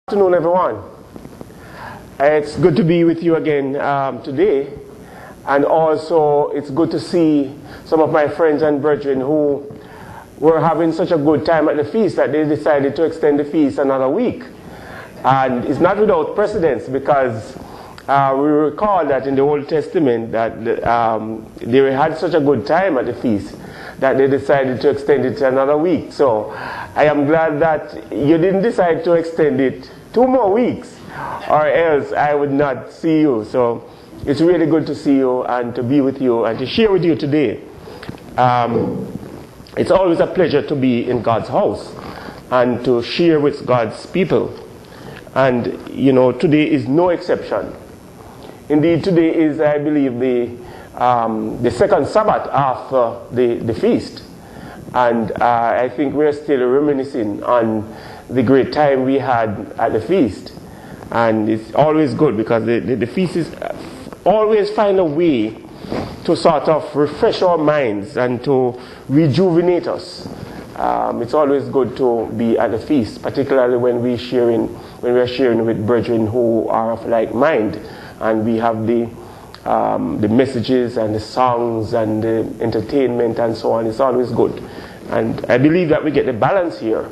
Good afternoon, everyone. It's good to be with you again today, and also it's good to see some of my friends and brethren who were having such a good time at the feast that they decided to extend the feast another week. And it's not without precedence, because we recall that in the Old Testament that they had such a good time at the feast that they decided to extend it to another week. So I am glad that you didn't decide to extend it 2 more weeks, or else I would not see you. So it's really good to see you and to be with you and to share with you today. It's always a pleasure to be in God's house and to share with God's people. And, today is no exception. Indeed, today is, I believe, the second Sabbath after the feast. And I think we're still reminiscing on the great time we had at the feast. And it's always good, because the feast is always find a way to sort of refresh our minds and to rejuvenate us. It's always good to be at the feast, particularly when we are sharing with brethren who are of like mind, and we have the messages and the songs and the entertainment and so on. It's always good. And I believe that we get the balance here.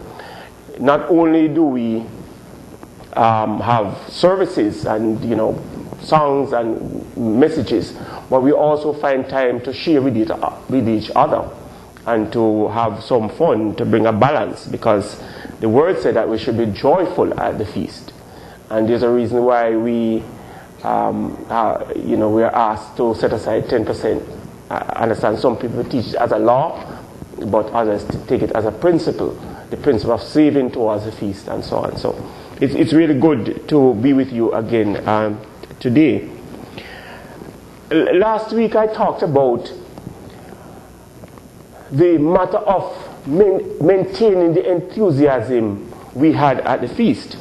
Not only do we have services and songs and messages, but we also find time to share with each other and to have some fun, to bring a balance, because the word said that we should be joyful at the feast. And there's a reason why we are asked to set aside 10%. I understand some people teach it as a law, but others take it as a principle, the principle of saving towards the feast and so on. So it's really good to be with you again today. Last week I talked about the matter of maintaining the enthusiasm we had at the feast.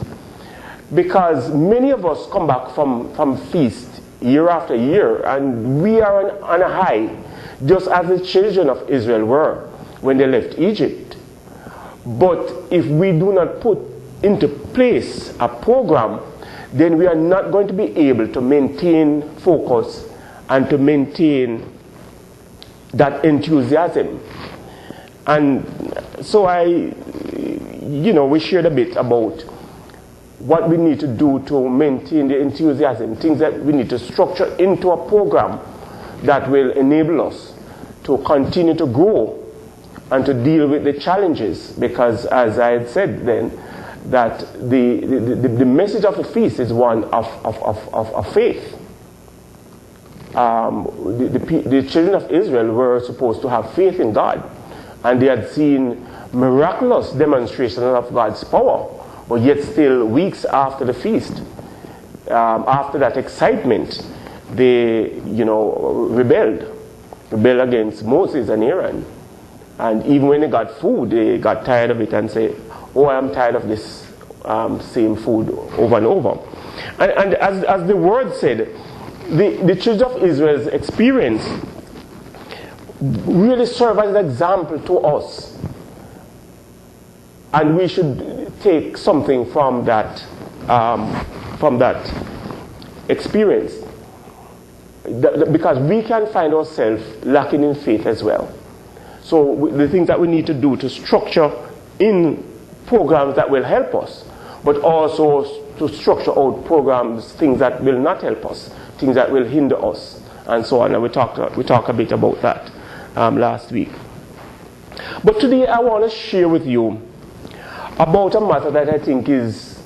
Because many of us come back from feast year after year, and we are on a high, just as the children of Israel were when they left Egypt. But if we do not put into place a program, then we are not going to be able to maintain focus and to maintain that enthusiasm. And so we shared a bit about what we need to do to maintain the enthusiasm, things that we need to structure into a program that will enable us to continue to grow and to deal with the challenges. Because as I had said then, that the message of the feast is one of faith. The children of Israel were supposed to have faith in God, and they had seen miraculous demonstrations of God's power. But yet still, weeks after the feast, after that excitement, they, rebelled against Moses and Aaron. And even when they got food, they got tired of it and say, "Oh, I'm tired of this same food over and over." And as the word said, the children of Israel's experience really serve as an example to us. And we should take something from that experience, because we can find ourselves lacking in faith as well. So the things that we need to do to structure in programs that will help us, but also to structure out programs, things that will not help us, things that will hinder us, and so on. And we talked a bit about that last week. But today I want to share with you about a matter that I think is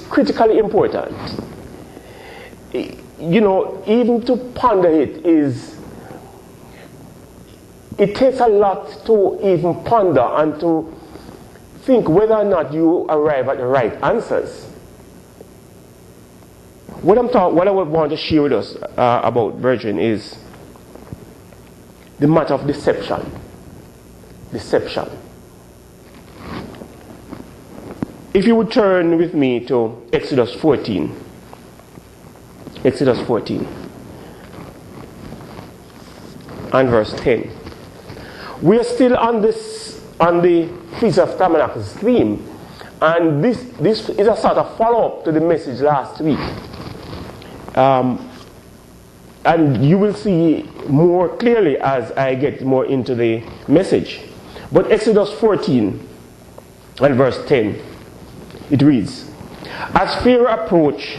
critically important. Even to ponder it takes a lot to even ponder and to think whether or not you arrive at the right answers. What I would want to share with us about, brethren, is the matter of deception. Deception. If you would turn with me to Exodus 14. Exodus 14. And verse 10. We are still on the Feast of Tabernacles theme. And this is a sort of follow-up to the message last week. And you will see more clearly as I get more into the message. But Exodus 14 and verse 10, it reads, "As Pharaoh approached,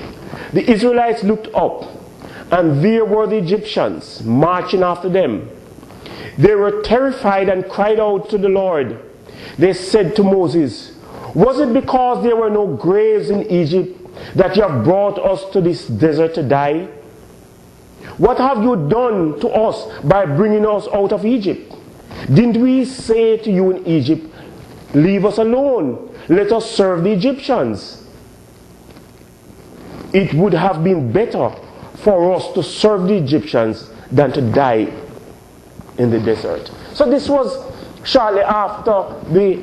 the Israelites looked up, and there were the Egyptians marching after them. They were terrified and cried out to the Lord. They said to Moses, 'Was it because there were no graves in Egypt that you have brought us to this desert to die? What have you done to us by bringing us out of Egypt? Didn't we say to you in Egypt, leave us alone, let us serve the Egyptians? It would have been better for us to serve the Egyptians than to die in the desert.'" So this was shortly after the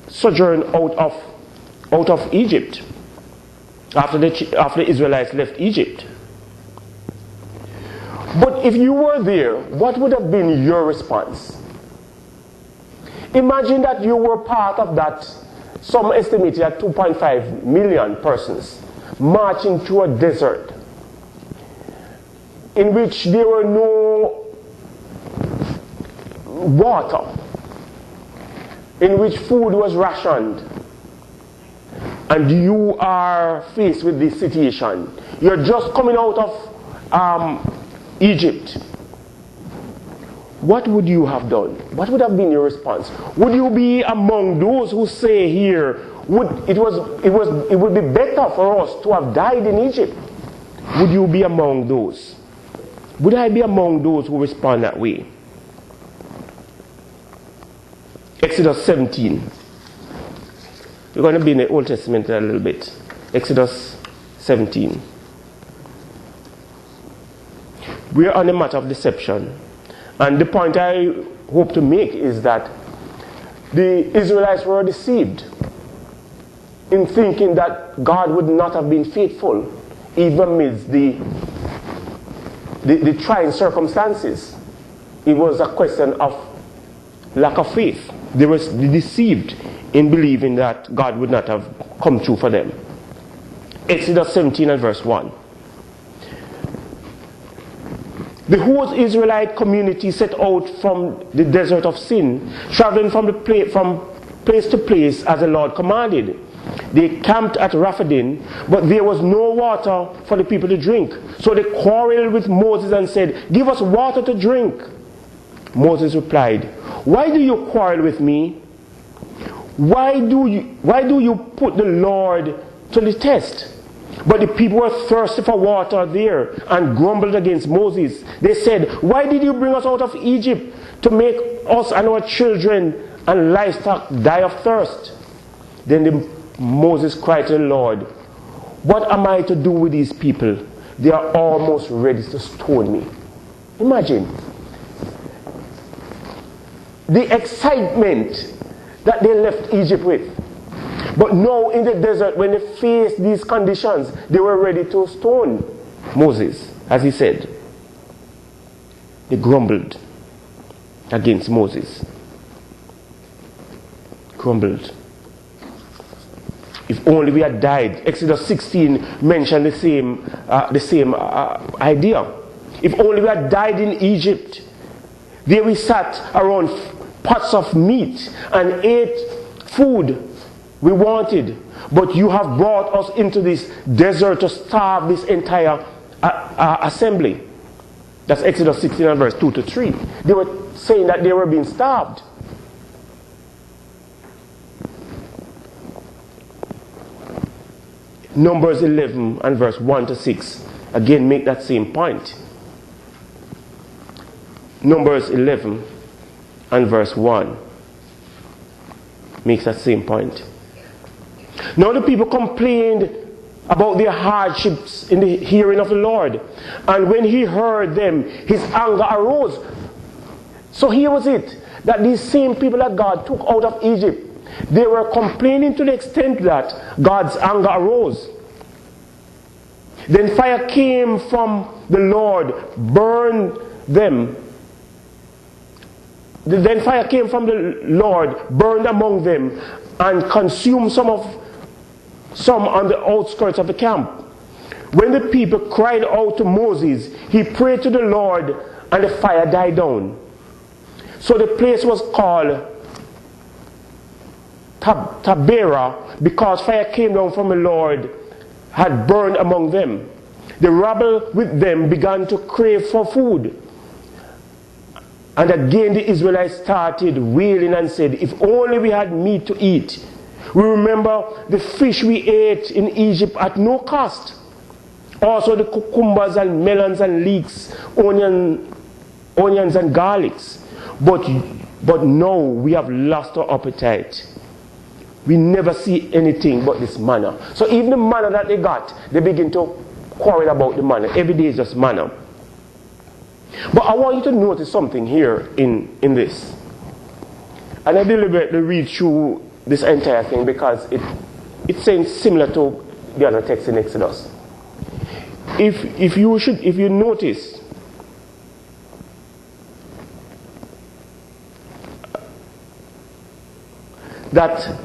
sojourn out of Egypt, after the Israelites left Egypt. But if you were there, what would have been your response? Imagine that you were part of that, some estimated at 2.5 million persons marching through a desert in which there were no water, in which food was rationed, and you are faced with this situation. You're just coming out of Egypt. What would you have done? What would have been your response? Would you be among those who say here, it would be better for us to have died in Egypt? Would you be among those? Would I be among those who respond that way? Exodus 17. We're going to be in the Old Testament a little bit. Exodus 17. We're on the matter of deception. And the point I hope to make is that the Israelites were deceived in thinking that God would not have been faithful even amidst the trying circumstances. It was a question of lack of faith. They were deceived in believing that God would not have come true for them. Exodus 17 and verse 1. The whole Israelite community set out from the desert of Sin, traveling from place to place as the Lord commanded. They camped at Rephidim, but there was no water for the people to drink. So they quarreled with Moses and said, "Give us water to drink." Moses replied, "Why do you quarrel with me? Why do you put the Lord to the test?" But the people were thirsty for water there and grumbled against Moses. They said, "Why did you bring us out of Egypt to make us and our children and livestock die of thirst?" Then Moses cried to the Lord, "What am I to do with these people? They are almost ready to stone me." Imagine the excitement that they left Egypt with. But now in the desert, when they faced these conditions, they were ready to stone Moses, as he said. They grumbled against Moses. Grumbled. If only we had died. Exodus 16 mentioned the same idea. If only we had died in Egypt. There we sat around pots of meat and ate food we wanted, but you have brought us into this desert to starve this entire assembly. That's Exodus 16 and verse 2 to 3. They were saying that they were being starved. Numbers 11 and verse 1 to 6 again make that same point. Numbers 11 and verse 1 makes that same point. Now the people complained about their hardships in the hearing of the Lord. And when he heard them, his anger arose. So here was it, that these same people that God took out of Egypt, they were complaining to the extent that God's anger arose. Then fire came from the Lord, burned them. Then fire came from the Lord, burned among them, and consumed some on the outskirts of the camp. When the people cried out to Moses, he prayed to the Lord, and the fire died down. So the place was called Taberah, because fire came down from the Lord, had burned among them. The rabble with them began to crave for food. And again the Israelites started wailing and said, if only we had meat to eat. We remember the fish we ate in Egypt at no cost. Also the cucumbers and melons and leeks, onions and garlics. But now we have lost our appetite. We never see anything but this manna. So even the manna that they got, they begin to quarrel about the manna. Every day is just manna. But I want you to notice something here in this. And I deliberately read through this entire thing because it's saying similar to the other text in Exodus. If you notice that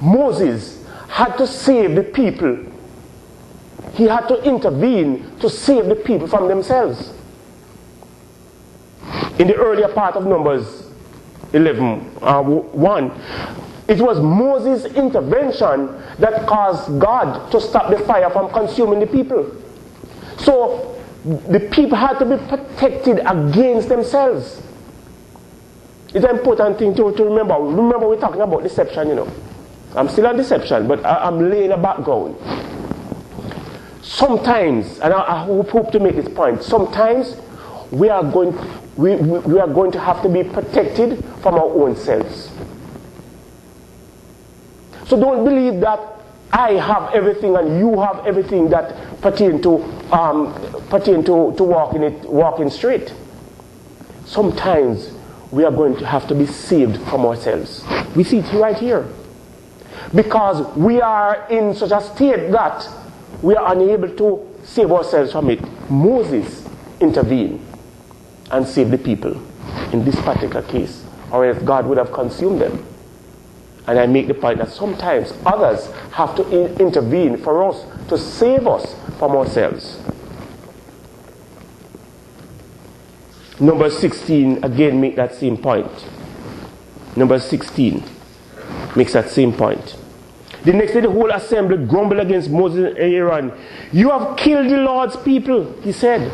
Moses had to save the people. He had to intervene to save the people from themselves. In the earlier part of Numbers 1, it was Moses' intervention that caused God to stop the fire from consuming the people. So the people had to be protected against themselves. It's an important thing to remember. Remember, we're talking about deception, you know. I'm still on deception, but I'm laying a background. Sometimes, and I hope to make this point, sometimes we are going to have to be protected from our own selves. So don't believe that I have everything and you have everything that pertain to walking straight. Sometimes we are going to have to be saved from ourselves. We see it right here. Because we are in such a state that we are unable to save ourselves from it. Moses intervened and saved the people in this particular case, or else God would have consumed them. And I make the point that sometimes others have to intervene for us to save us from ourselves. Number 16 again make that same point. Number 16 makes that same point. The next day the whole assembly grumbled against Moses and Aaron. You have killed the Lord's people, he said.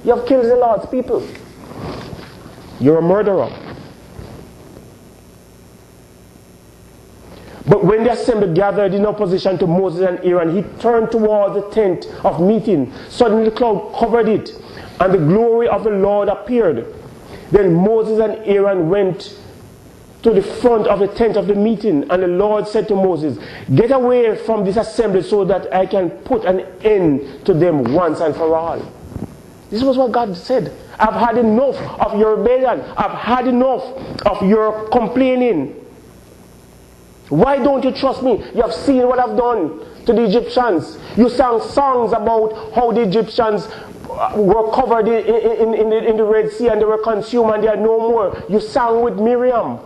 You have killed the Lord's people. You're a murderer. But when the assembly gathered in opposition to Moses and Aaron, he turned towards the tent of meeting. Suddenly the cloud covered it, and the glory of the Lord appeared. Then Moses and Aaron went to the front of the tent of the meeting, and the Lord said to Moses, get away from this assembly so that I can put an end to them once and for all. This was what God said. I've had enough of your rebellion. I've had enough of your complaining. Why don't you trust me? You have seen what I've done to the Egyptians. You sang songs about how the Egyptians were covered in the Red Sea and they were consumed and they are no more. You sang with Miriam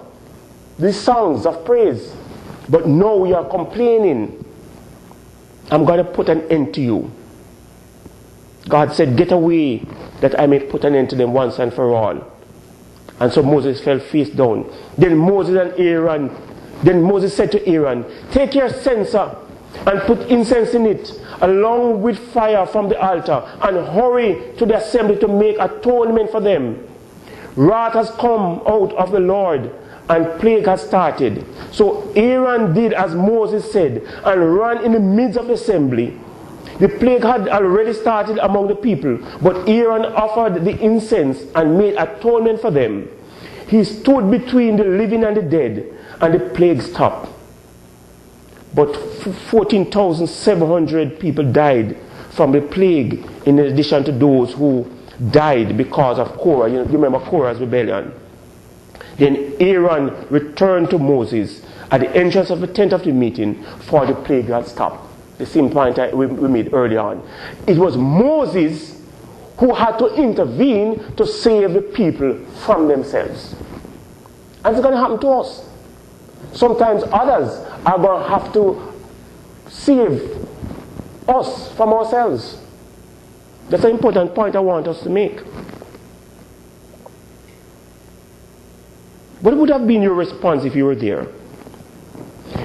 these songs of praise. But now you are complaining. I'm going to put an end to you. God said, get away that I may put an end to them once and for all. And so Moses fell face down. Then Moses said to Aaron, take your censer and put incense in it, along with fire from the altar, and hurry to the assembly to make atonement for them. Wrath has come out of the Lord, and plague has started. So Aaron did as Moses said, and ran in the midst of the assembly. The plague had already started among the people, but Aaron offered the incense and made atonement for them. He stood between the living and the dead, and the plague stopped. But 14,700 people died from the plague, in addition to those who died because of Korah. You remember Korah's rebellion. Then Aaron returned to Moses at the entrance of the tent of the meeting, for the plague had stopped. The same point we made earlier on. It was Moses who had to intervene to save the people from themselves. And it's going to happen to us. sometimes others are going to have to save us from ourselves. That's an important point I want us to make. What would have been your response if you were there?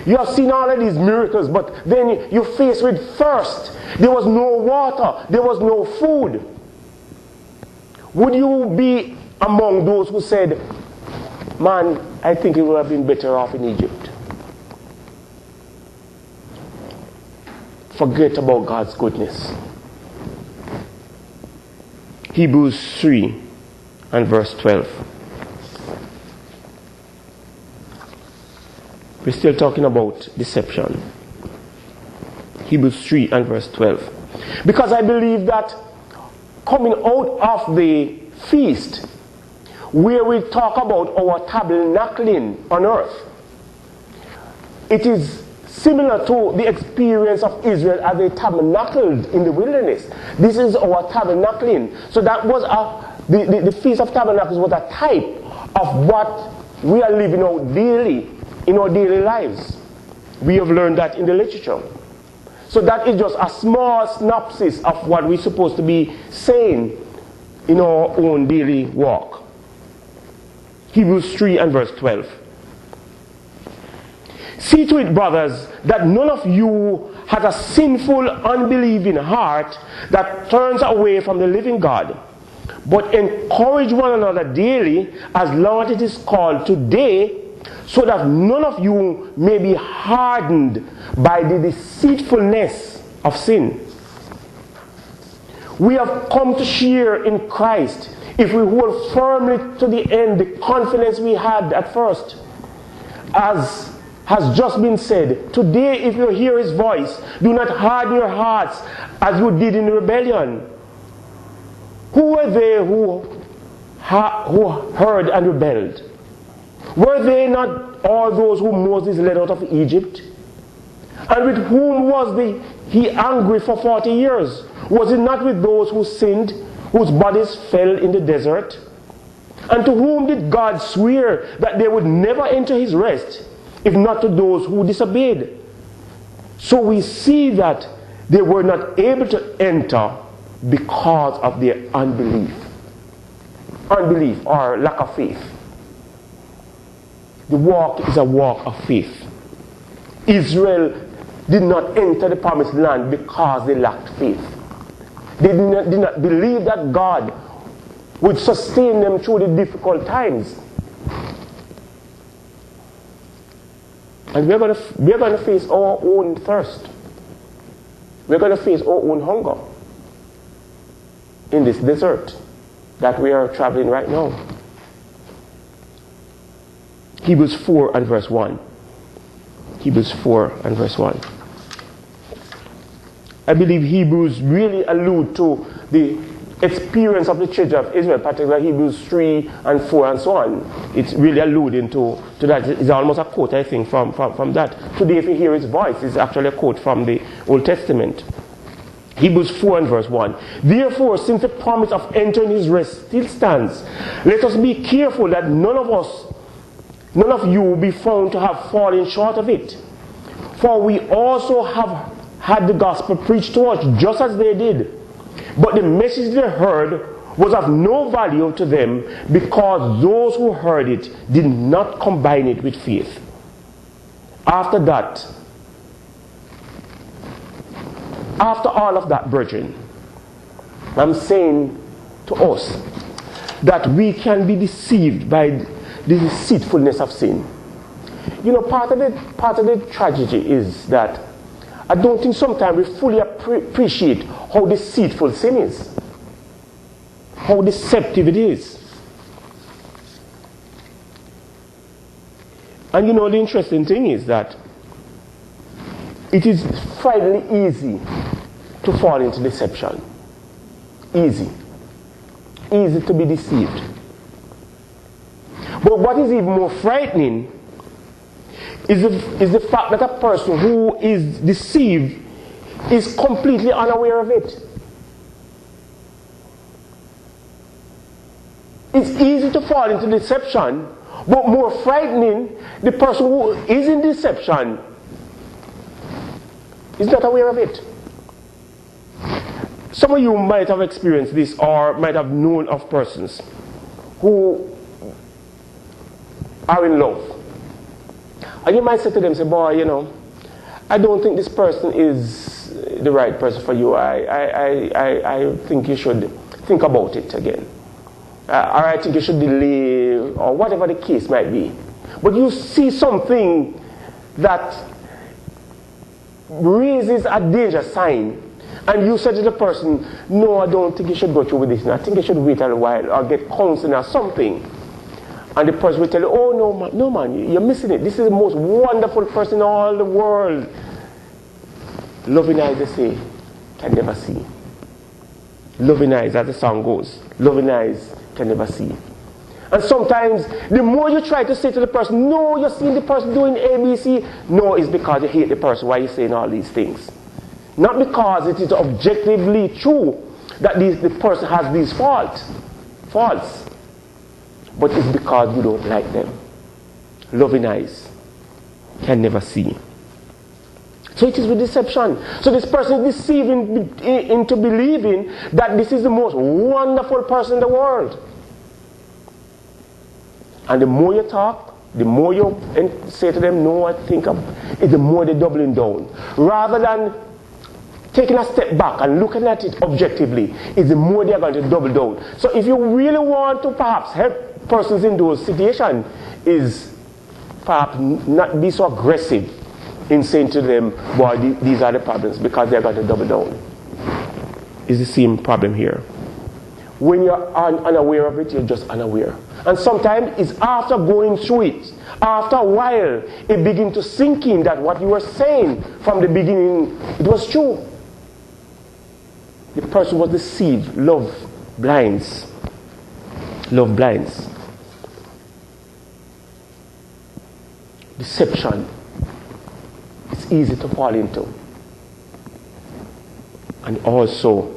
You have seen all of these miracles, but then you're faced with thirst. There was no water. There was no food. Would you be among those who said, man, I think it would have been better off in Egypt? Forget about God's goodness. Hebrews 3 and verse 12. We're still talking about deception. Hebrews 3 and verse 12. Because I believe that coming out of the feast, where we talk about our tabernacling on earth, it is similar to the experience of Israel as they tabernacled in the wilderness. This is our tabernacling. So that was the Feast of Tabernacles was a type of what we are living out daily in our daily lives. We have learned that in the literature. So that is just a small synopsis of what we're supposed to be saying in our own daily walk. Hebrews 3 and verse 12. See to it, brothers, that none of you has a sinful, unbelieving heart that turns away from the living God, but encourage one another daily, as long as it is called today, so that none of you may be hardened by the deceitfulness of sin. We have come to share in Christ if we hold firmly to the end the confidence we had at first. As has just been said, today if you hear his voice, do not harden your hearts as you did in rebellion. Who were they who heard and rebelled? Were they not all those whom Moses led out of Egypt? And with whom was he angry for 40 years? Was it not with those who sinned, whose bodies fell in the desert? And to whom did God swear that they would never enter his rest, if not to those who disobeyed? So we see that they were not able to enter because of their unbelief. Unbelief or lack of faith. The walk is a walk of faith. Israel did not enter the promised land because they lacked faith. They did not believe that God would sustain them through the difficult times. And we're going to face our own thirst. We're going to face our own hunger in this desert that we are traveling right now. Hebrews 4 and verse 1. Hebrews 4 and verse 1. I believe Hebrews really allude to the experience of the children of Israel, particularly Hebrews 3 and 4 and so on. It's really alluding to that. It's almost a quote, I think, from that. Today, if you hear his voice, it's actually a quote from the Old Testament. Hebrews 4 and verse 1. Therefore, since the promise of entering his rest still stands, let us be careful that none of you will be found to have fallen short of it. For we also have had the gospel preached to us just as they did. But the message they heard was of no value to them, because those who heard it did not combine it with faith. After all of that, brethren, I'm saying to us that we can be deceived by the deceitfulness of sin. You know, part of the tragedy is that I don't think sometimes we fully appreciate how deceitful sin is, how deceptive it is. And you know, the interesting thing is that it is frighteningly easy to fall into deception. Easy to be deceived. But what is even more frightening is the fact that a person who is deceived is completely unaware of it. It's easy to fall into deception, But more frightening, the person who is in deception is not aware of it. Some of you might have experienced this or might have known of persons who are in love. And you might say to them, say, boy, you know, I don't think this person is the right person for you. I think you should think about it again. Or I think you should delay, or whatever the case might be. But you see something that raises a danger sign, and you say to the person, no, I don't think you should go through with this. I think you should wait a while or get counseling or something. And the person will tell you, oh, no man, you're missing it. This is the most wonderful person in all the world. Loving eyes, they say, can never see. Loving eyes, as the song goes. Loving eyes can never see. And sometimes, the more you try to say to the person, no, you're seeing the person doing ABC. No, it's because you hate the person. Why are you saying all these things? Not because it is objectively true that the person has these faults. But it's because you don't like them. Loving eyes can never see. So it is with deception. So this person is deceiving into believing that this is the most wonderful person in the world. And the more you talk, the more you say to them, no, I think the more they're doubling down. Rather than taking a step back and looking at it objectively, it's the more they're going to double down. So if you really want to perhaps help persons in those situations, is perhaps not be so aggressive in saying to them, boy, these are the problems, because they're going to double down. It's the same problem here. When you're unaware of it, you're just unaware. And sometimes it's after going through it, after a while, it begins to sink in that what you were saying from the beginning, it was true. The person was deceived. Love blinds. Love blinds. Deception. It's easy to fall into. And also,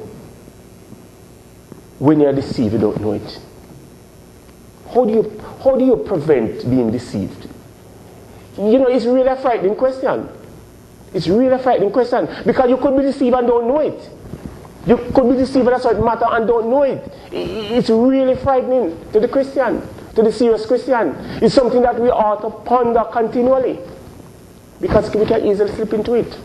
when you're deceived, you don't know it. How do you prevent being deceived? You know, it's really a frightening question. It's really a frightening question. Because you could be deceived and don't know it. You could be deceived in a certain matter and don't know it. It's really frightening to the Christian, to the serious Christian. It's something that we ought to ponder continually. Because we can easily slip into it.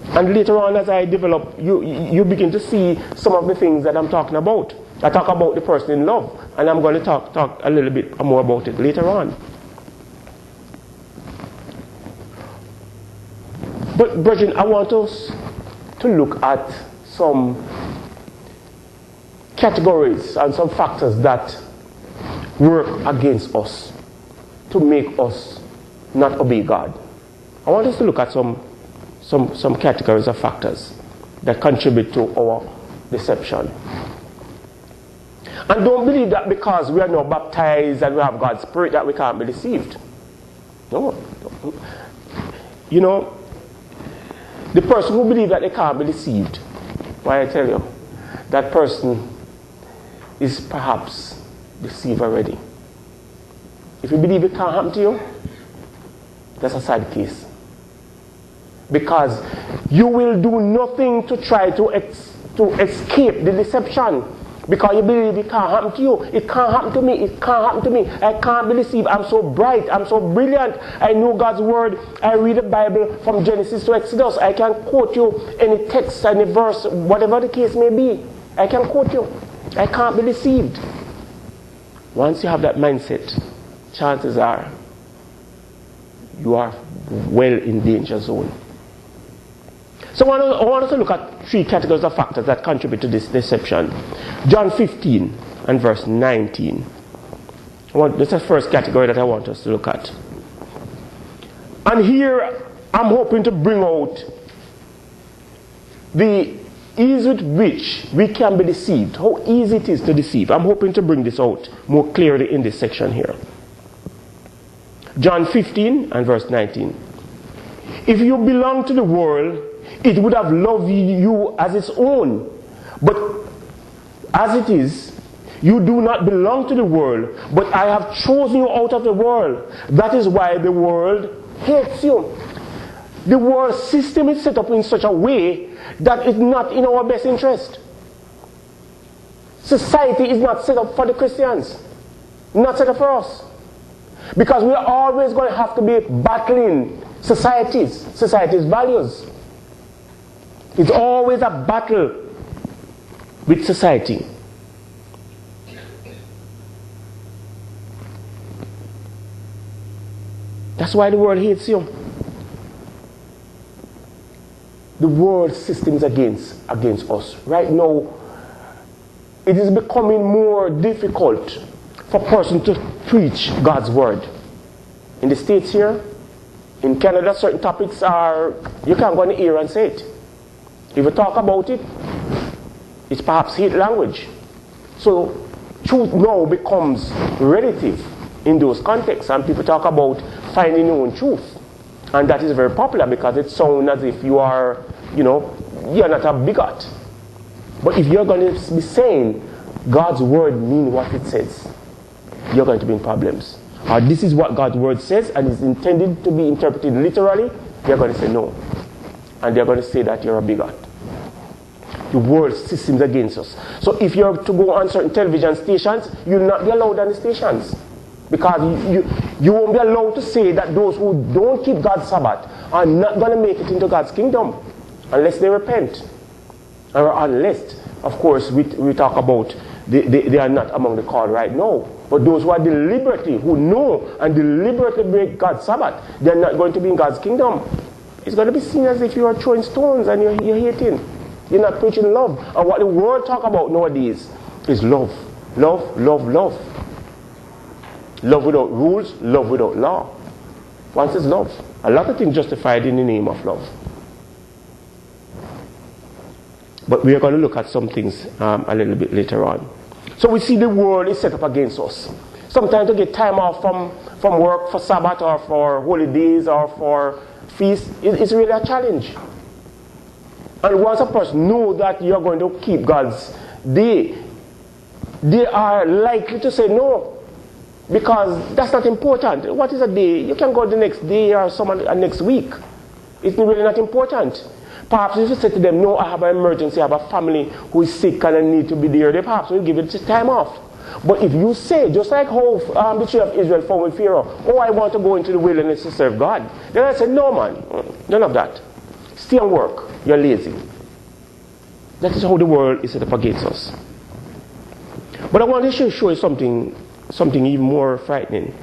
And later on, as I develop, you begin to see some of the things that I'm talking about. I talk about the person in love, and I'm going to talk a little bit more about it later on. But, brethren, I want us to look at some categories and some factors that work against us to make us not obey God. I want us to look at some categories of factors that contribute to our deception. And don't believe that because we are now baptized and we have God's Spirit that we can't be deceived. No. You know, the person who believes that they can't be deceived, why I tell you, that person is perhaps deceived already. If you believe it can't happen to you, that's a sad case. Because you will do nothing to try to escape the deception. Because you believe it can't happen to you. It can't happen to me. It can't happen to me. I can't be deceived. I'm so bright. I'm so brilliant. I know God's word. I read the Bible from Genesis to Exodus. I can quote you any text, any verse, whatever the case may be. I can quote you. I can't be deceived. Once you have that mindset, chances are you are well in danger zone. So I want us to look at three categories of factors that contribute to this deception. John 15 and verse 19. This is the first category that I want us to look at. And here I'm hoping to bring out the ease with which we can be deceived. How easy it is to deceive. I'm hoping to bring this out more clearly in this section here. John 15 and verse 19. If you belong to the world, it would have loved you as its own. But as it is, You do not belong to the world, but I have chosen you out of the world. That is why the world hates you. The world system is set up in such a way that it's not in our best interest. Society is not set up for the Christians. Not set up for us. Because we are always going to have to be battling society's values. It's always a battle with society. That's why the world hates you. The world system is against us. Right now, it is becoming more difficult for a person to preach God's word. In the States here, in Canada, certain topics are, you can't go in the ear and say it. If you talk about it, it's perhaps hate language. So truth now becomes relative in those contexts, and people talk about finding your own truth. And that is very popular because it sounds as if you are, you're not a bigot. But if you're going to be saying God's word means what it says, you're going to be in problems. Or this is what God's word says and is intended to be interpreted literally, they're going to say no. And they're going to say that you're a bigot. The world system is against us. So if you're to go on certain television stations, you'll not be allowed on the stations. Because you won't be allowed to say that those who don't keep God's Sabbath are not going to make it into God's kingdom unless they repent. Or unless, of course, we talk about they are not among the called right now. But those who are deliberately, who know and deliberately break God's Sabbath, they're not going to be in God's kingdom. It's going to be seen as if you are throwing stones and you're hating. You're not preaching love. And what the world talk about nowadays is love. Love, love, love. Love without rules, love without law. Once is love. A lot of things justified in the name of love. But we are going to look at some things a little bit later on. So we see the world is set up against us. Sometimes to get time off from work for Sabbath or for holidays or for feasts, it's really a challenge. And once a person knows that you're going to keep God's day, they are likely to say no. Because that's not important. What is a day? You can go the next day or next week. It's really not important. Perhaps if you say to them, no, I have an emergency, I have a family who is sick and I need to be there, they perhaps will give it time off. But if you say, just like how the children of Israel found with Pharaoh, oh, I want to go into the wilderness to serve God, then I said, no man, none of that. Stay and work. You're lazy. That is how the world is set up against us. But I want to show you something even more frightening.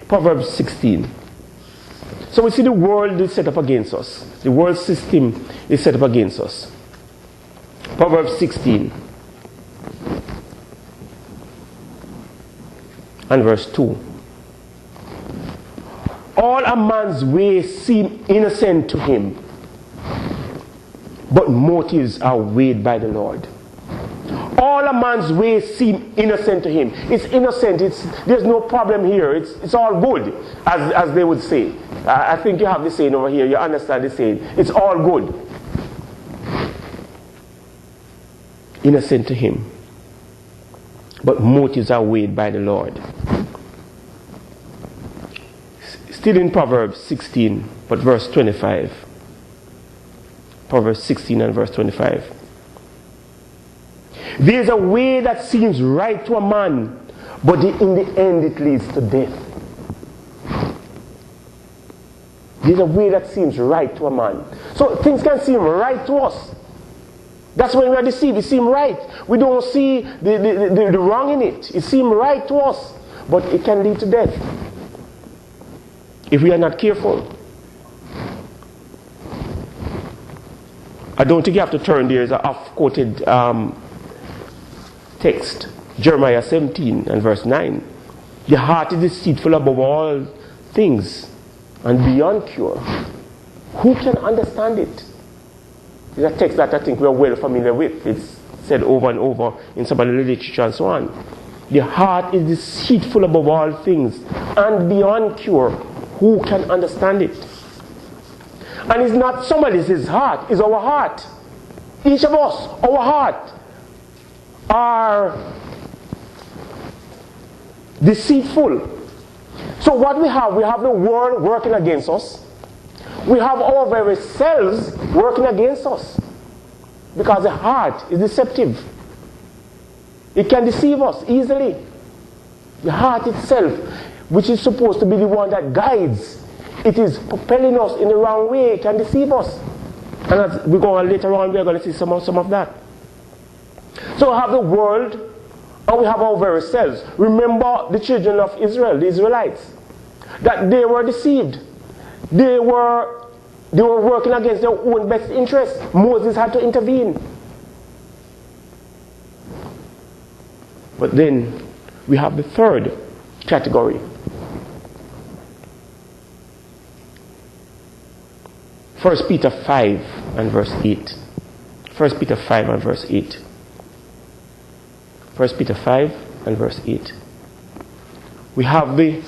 Proverbs 16. So we see the world is set up against us. The world system is set up against us. Proverbs 16 and verse 2. All a man's ways seem innocent to him, but motives are weighed by the Lord. All a man's ways seem innocent to him. It's innocent. There's no problem here. It's all good, as they would say. I think you have the saying over here. You understand the saying. It's all good. Innocent to him. But motives are weighed by the Lord. Still in Proverbs 16, but verse 25. Proverbs 16 and verse 25. There is a way that seems right to a man, but in the end it leads to death. There's a way that seems right to a man. So things can seem right to us. That's when we are deceived. It seems right. We don't see the wrong in it. It seems right to us, but it can lead to death if we are not careful. I don't think you have to turn. There's an oft-quoted text, Jeremiah 17 and verse 9. The heart is deceitful above all things and beyond cure. Who can understand it? It's a text that I think we are well familiar with. It's said over and over in some of the literature and so on. The heart is deceitful above all things and beyond cure. Who can understand it? And it's not somebody else's heart, it's our heart. Each of us, our heart, are deceitful. So what we have the world working against us. We have our very selves working against us. Because the heart is deceptive. It can deceive us easily. The heart itself, which is supposed to be the one that guides, it is propelling us in the wrong way. It can deceive us. And as we go on later on, we are going to see some of that. So we have the world, and we have our very selves. Remember the children of Israel, the Israelites, that they were deceived. They were working against their own best interests. Moses had to intervene. But then we have the third category. 1 Peter 5 and verse 8. 1 Peter 5 and verse 8. 1 Peter 5 and verse 8. We have the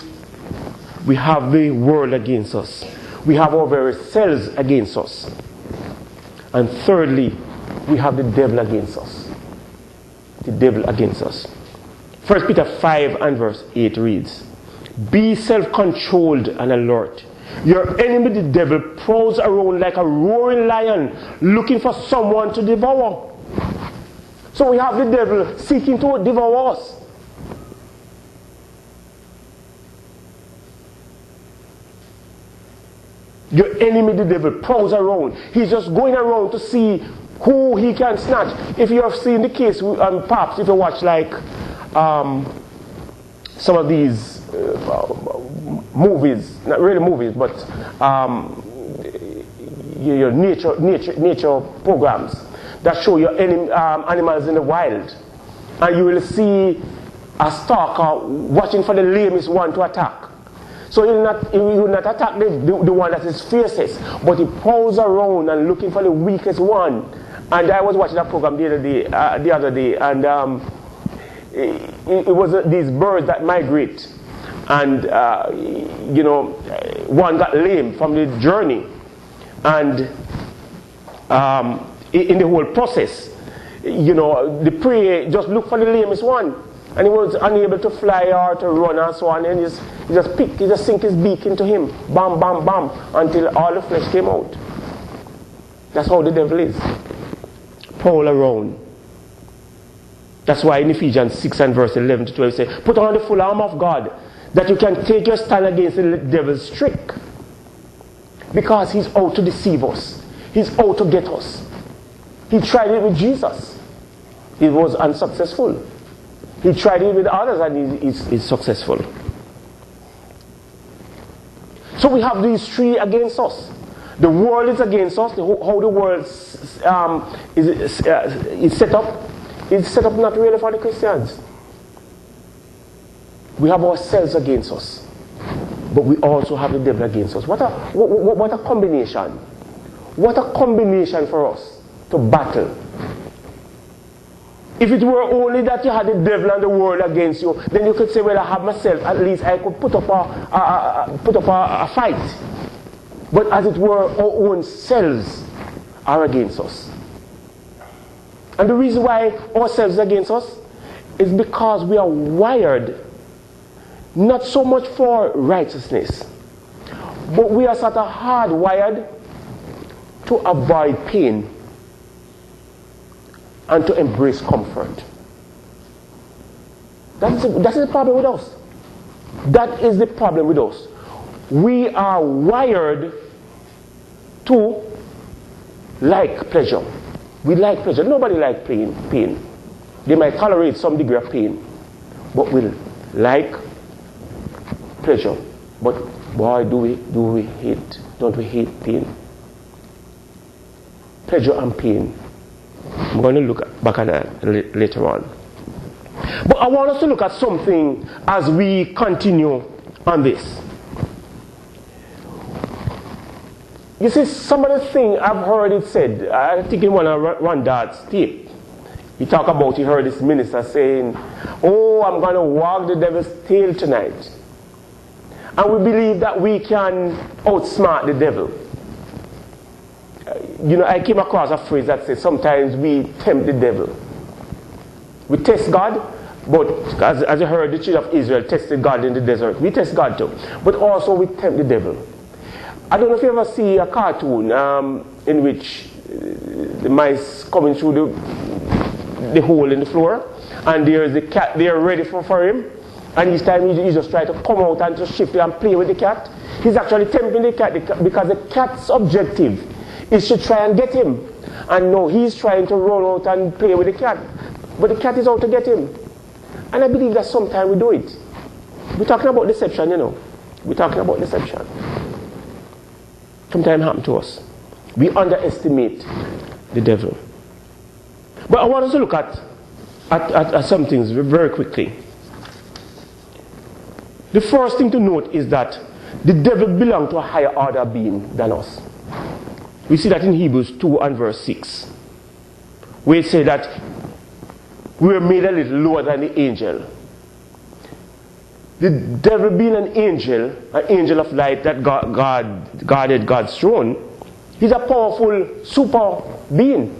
world against us. We have our very selves against us. And thirdly, we have the devil against us. The devil against us. 1 Peter 5 and verse 8 reads, "Be self-controlled and alert. Your enemy the devil prowls around like a roaring lion looking for someone to devour." So we have the devil seeking to devour us. Your enemy the devil prowls around. He's just going around to see who he can snatch. If you have seen the case, perhaps if you watch like some of these movies, not really movies, but your nature programs that show your animals in the wild, and you will see a stalker watching for the lamest one to attack. So he will not attack the one that is fiercest, but he prowls around and looking for the weakest one. And I was watching a program the other day, and it was these birds that migrate, and one got lame from the journey, and in the whole process, the prey just looked for the lamest one, and he was unable to fly or to run and so on, and he just sink his beak into him, bam, bam, bam, until all the flesh came out. That's how the devil is. Prowl around. That's why in Ephesians 6 and verse 11 to 12 it says, "Put on the full armor of God, that you can take your stand against the devil's trick." Because he's out to deceive us. He's out to get us. He tried it with Jesus. He was unsuccessful. He tried it with others and he's successful. So we have these three against us. The world is against us. How the world is set up. It's set up not really for the Christians. We have ourselves against us. But we also have the devil against us. What a combination. What a combination for us to battle. If it were only that you had the devil and the world against you, then you could say, well, I have myself, at least I could put up a fight. But as it were, our own selves are against us. And the reason why ourselves are against us is because we are wired not so much for righteousness, but we are sort of hardwired to avoid pain and to embrace comfort. That is the problem with us. That is the problem with us. We are wired to like pleasure. We like pleasure. Nobody likes pain. They might tolerate some degree of pain, but we like pleasure. But boy, don't we hate pain? Pleasure and pain. I'm going to look back at that later on. But I want us to look at something as we continue on this. You see, some of the things I've heard it said, I think in one of Rondad's tape, he heard this minister saying, "Oh, I'm going to walk the devil's tail tonight." And we believe that we can outsmart the devil. I came across a phrase that says sometimes we tempt the devil. We test God But as you heard, the children of Israel tested God in the desert. We test God too. But also we tempt the devil. I don't know if you ever see a cartoon in which the mice coming through the hole in the floor, and there's the cat there ready for him, and each time he just try to come out and just shift it and play with the cat. He's actually tempting the cat because the cat's objective is to try and get him, and no, he's trying to run out and play with the cat, but the cat is out to get him. And I believe that sometimes we do it. We're talking about deception, you know. We're talking about deception. Sometimes it happens to us. We underestimate the devil. But I want us to look at some things very quickly. The first thing to note is that the devil belongs to a higher order being than us. We see that in Hebrews 2 and verse 6, where it says that we were made a little lower than the angel. The devil being an angel of light that guarded God's throne, he's a powerful super being.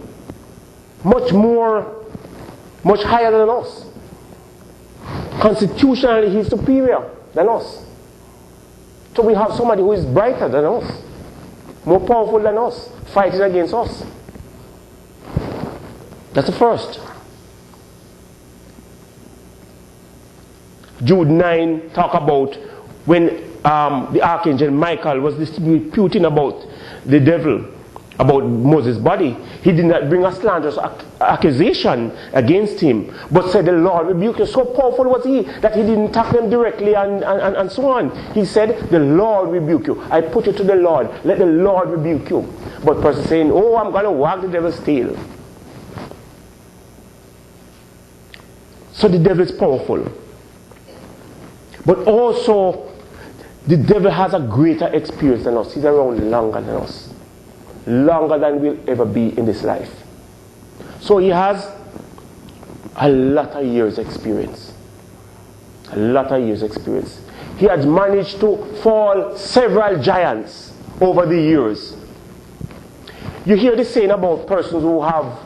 Much higher than us. Constitutionally, he's superior than us. So we have somebody who is brighter than us, more powerful than us, fighting against us. That's the first. Jude 9 talk about when the archangel Michael was disputing about the devil, about Moses' body. He did not bring a slanderous accusation against him, but said the Lord rebuked you. So powerful was he that he didn't attack them directly and so on. He said, the Lord rebuke you. I put you to the Lord. Let the Lord rebuke you. But person saying, oh, I'm going to wag the devil's tail. So the devil is powerful. But also, the devil has a greater experience than us. He's around longer than us. Longer than we'll ever be in this life. So he has a lot of years experience. A lot of years experience. He has managed to fall several giants over the years. You hear this saying about persons who have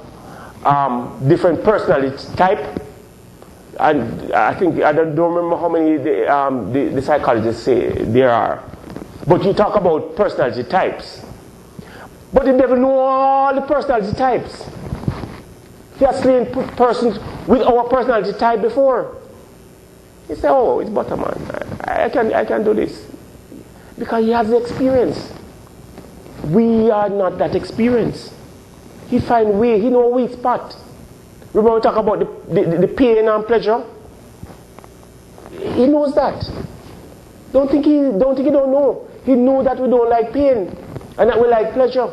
different personality type. And I don't remember how many the psychologists say there are. But you talk about personality types. But the devil knows all the personality types. He has slain persons with our personality type before. He said, oh, it's butter man. I can do this. Because he has the experience. We are not that experienced. He finds way, he knows a weak spot. Remember we talk about the pain and pleasure? He knows that. Don't think he don't know. He knows that we don't like pain and that we like pleasure.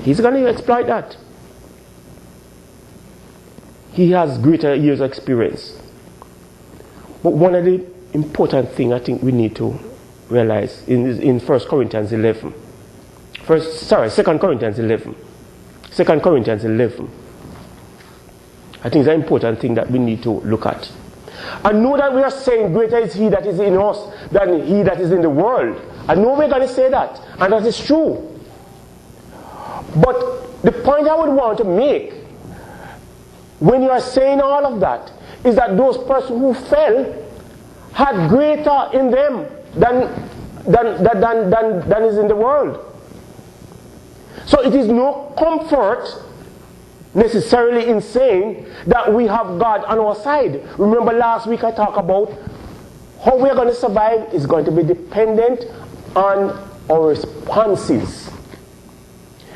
He's going to exploit that. He has greater years of experience. But one of the important things I think we need to realize in 1 Corinthians 11. 2 Corinthians 11. 2 Corinthians 11. I think it's an important thing that we need to look at. And know that we are saying greater is he that is in us than he that is in the world. I know we're going to say that, and that is true. But the point I would want to make when you are saying all of that is that those persons who fell had greater in them than is in the world. So it is no comfort necessarily in saying that we have God on our side. Remember last week I talked about how we are going to survive is going to be dependent on our responses.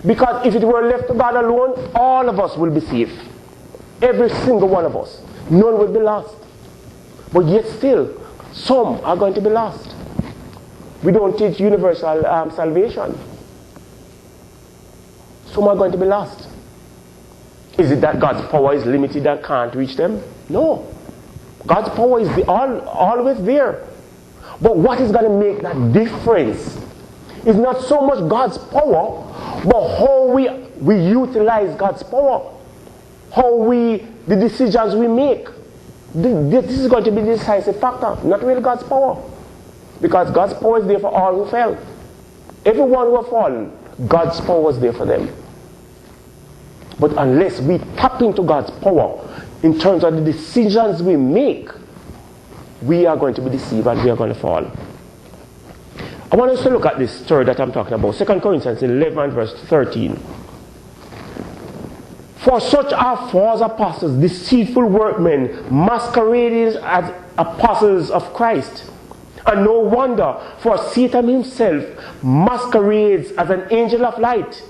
Because if it were left to God alone, all of us will be safe. Every single one of us. None will be lost. But yet still, some are going to be lost. We don't teach universal salvation. Some are going to be lost. Is it that God's power is limited and can't reach them? No. God's power is always there. But what is going to make that difference is not so much God's power, but how we utilize God's power. The decisions we make. This is going to be the decisive factor, not really God's power. Because God's power is there for all who fell. Everyone who have fallen, God's power was there for them. But unless we tap into God's power, in terms of the decisions we make, we are going to be deceived and we are going to fall. I want us to look at this story that I'm talking about. 2 Corinthians 11 verse 13. For such are false apostles, deceitful workmen, masquerading as apostles of Christ. And no wonder, for Satan himself masquerades as an angel of light.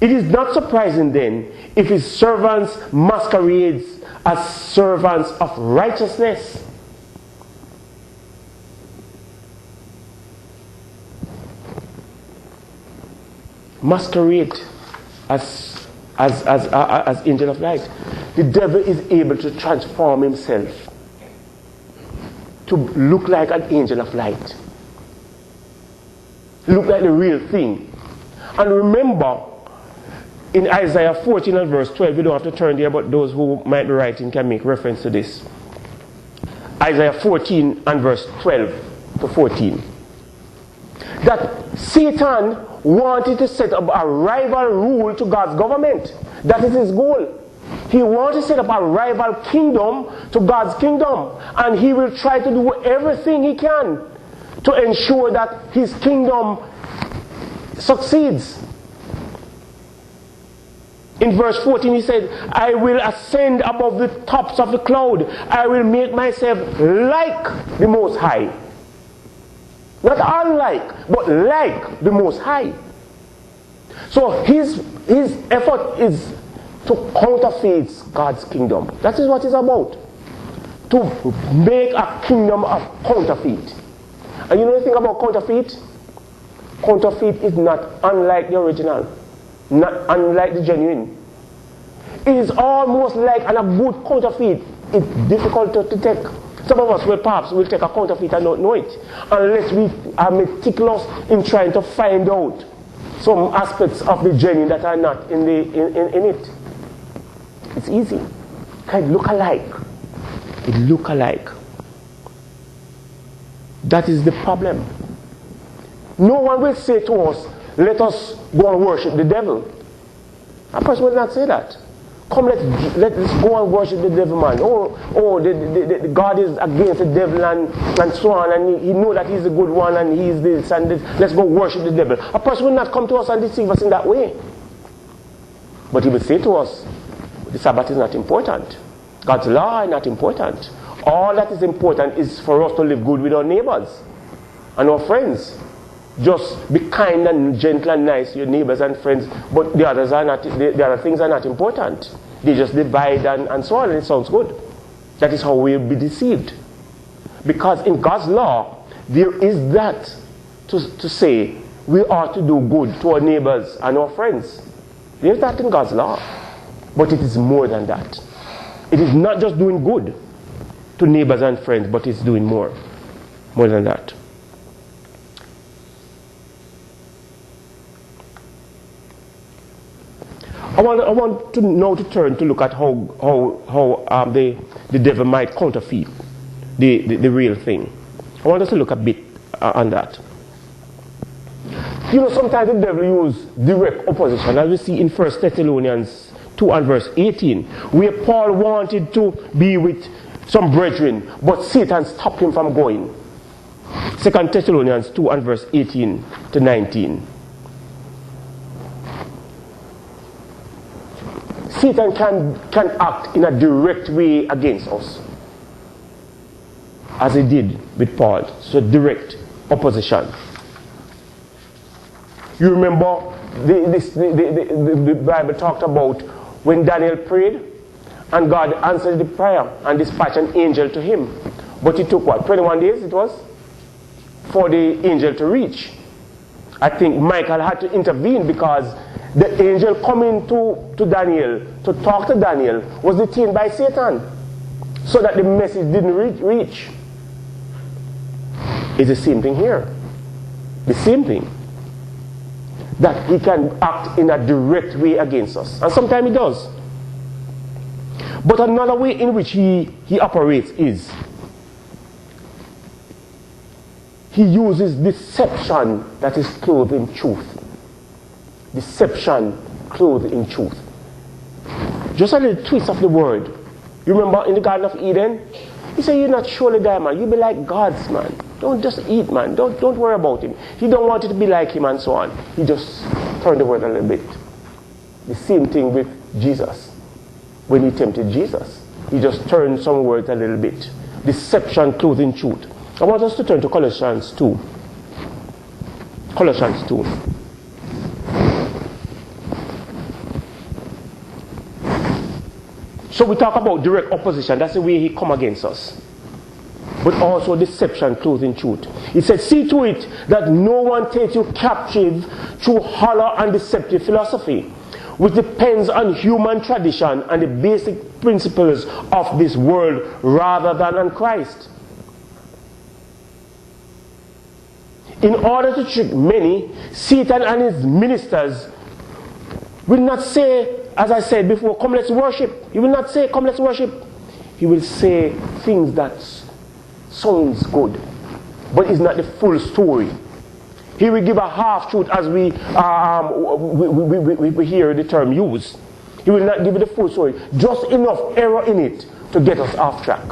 It is not surprising then if his servants masquerades as servants of righteousness. Masquerade as angel of light. The devil is able to transform himself to look like an angel of light, look like the real thing. And remember, in Isaiah 14 and verse 12, we don't have to turn there, but those who might be writing can make reference to this. Isaiah 14 and verse 12 to 14. That Satan wanted to set up a rival rule to God's government. That is his goal. He wants to set up a rival kingdom to God's kingdom. And he will try to do everything he can to ensure that his kingdom succeeds. In verse 14 he said, I will ascend above the tops of the cloud. I will make myself like the Most High. Not unlike, but like the Most High. So his effort is to counterfeit God's kingdom. That is what it's about. To make a kingdom of counterfeit. And you know the thing about counterfeit? Counterfeit is not unlike the original. Not unlike the genuine. It is almost like a good counterfeit. It's difficult to detect. Some of us will take a counterfeit and don't know it, unless we are meticulous in trying to find out some aspects of the genuine that are not in it. It's easy. It can look alike. It look alike. That is the problem. No one will say to us, let us go and worship the devil. A person will not say that. Come, let's go and worship the devil, man. The God is against the devil and so on, and he knows that he's a good one and he's this and this. Let's go worship the devil. A person will not come to us and deceive us in that way. But he will say to us, the Sabbath is not important. God's law is not important. All that is important is for us to live good with our neighbors and our friends. Just be kind and gentle and nice to your neighbors and friends, but the other things are not important. They just divide and so on, and it sounds good. That is how we'll be deceived. Because in God's law, there is that to say we ought to do good to our neighbors and our friends. There is that in God's law. But it is more than that. It is not just doing good to neighbors and friends, but it's doing more than that. I want to now to turn to look at how the devil might counterfeit the real thing. I want us to look a bit on that. You know, sometimes the devil uses direct opposition, as we see in 1 Thessalonians 2 and verse 18, where Paul wanted to be with some brethren, but Satan stopped him from going. 2 Thessalonians 2 and verse 18 to 19. Satan can act in a direct way against us, as he did with Paul. So direct opposition. You remember the Bible talked about when Daniel prayed and God answered the prayer and dispatched an angel to him. But it took what? 21 days it was for the angel to reach. I think Michael had to intervene because the angel coming to Daniel to talk to Daniel was detained by Satan, so that the message didn't reach. It's the same thing here. The same thing. That he can act in a direct way against us. And sometimes he does. But another way in which he operates is he uses deception that is clothed in truth. Deception clothed in truth. Just a little twist of the word You remember in the Garden of Eden? He said, you're not surely die, man. You be like God's, man. Don't just eat, man. Don't worry about him. He don't want you to be like him and so on. He just turned the word a little bit. The same thing with Jesus. When he tempted Jesus, he just turned some words a little bit. Deception clothed in truth. I want us to turn to Colossians 2. Colossians 2. So we talk about direct opposition. That's the way he come against us. But also deception clothed in truth. He said, see to it that no one takes you captive through hollow and deceptive philosophy, which depends on human tradition and the basic principles of this world rather than on Christ. In order to trick many, Satan and his ministers will not say, as I said before, come let's worship. He will not say, come let's worship. He will say things that sounds good, but it's not the full story. He will give a half-truth as we hear the term used. He will not give you the full story. Just enough error in it to get us off track.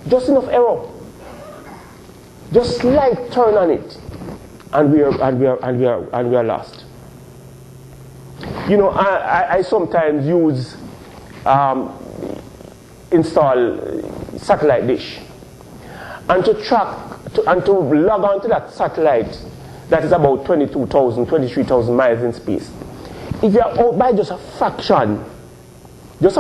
Just enough error. Just slight turn on it, and we are lost. You know, I sometimes use install satellite dish, and to track and to log on to that satellite that is about 22,000, 23,000 miles in space. If you are out by just a fraction, you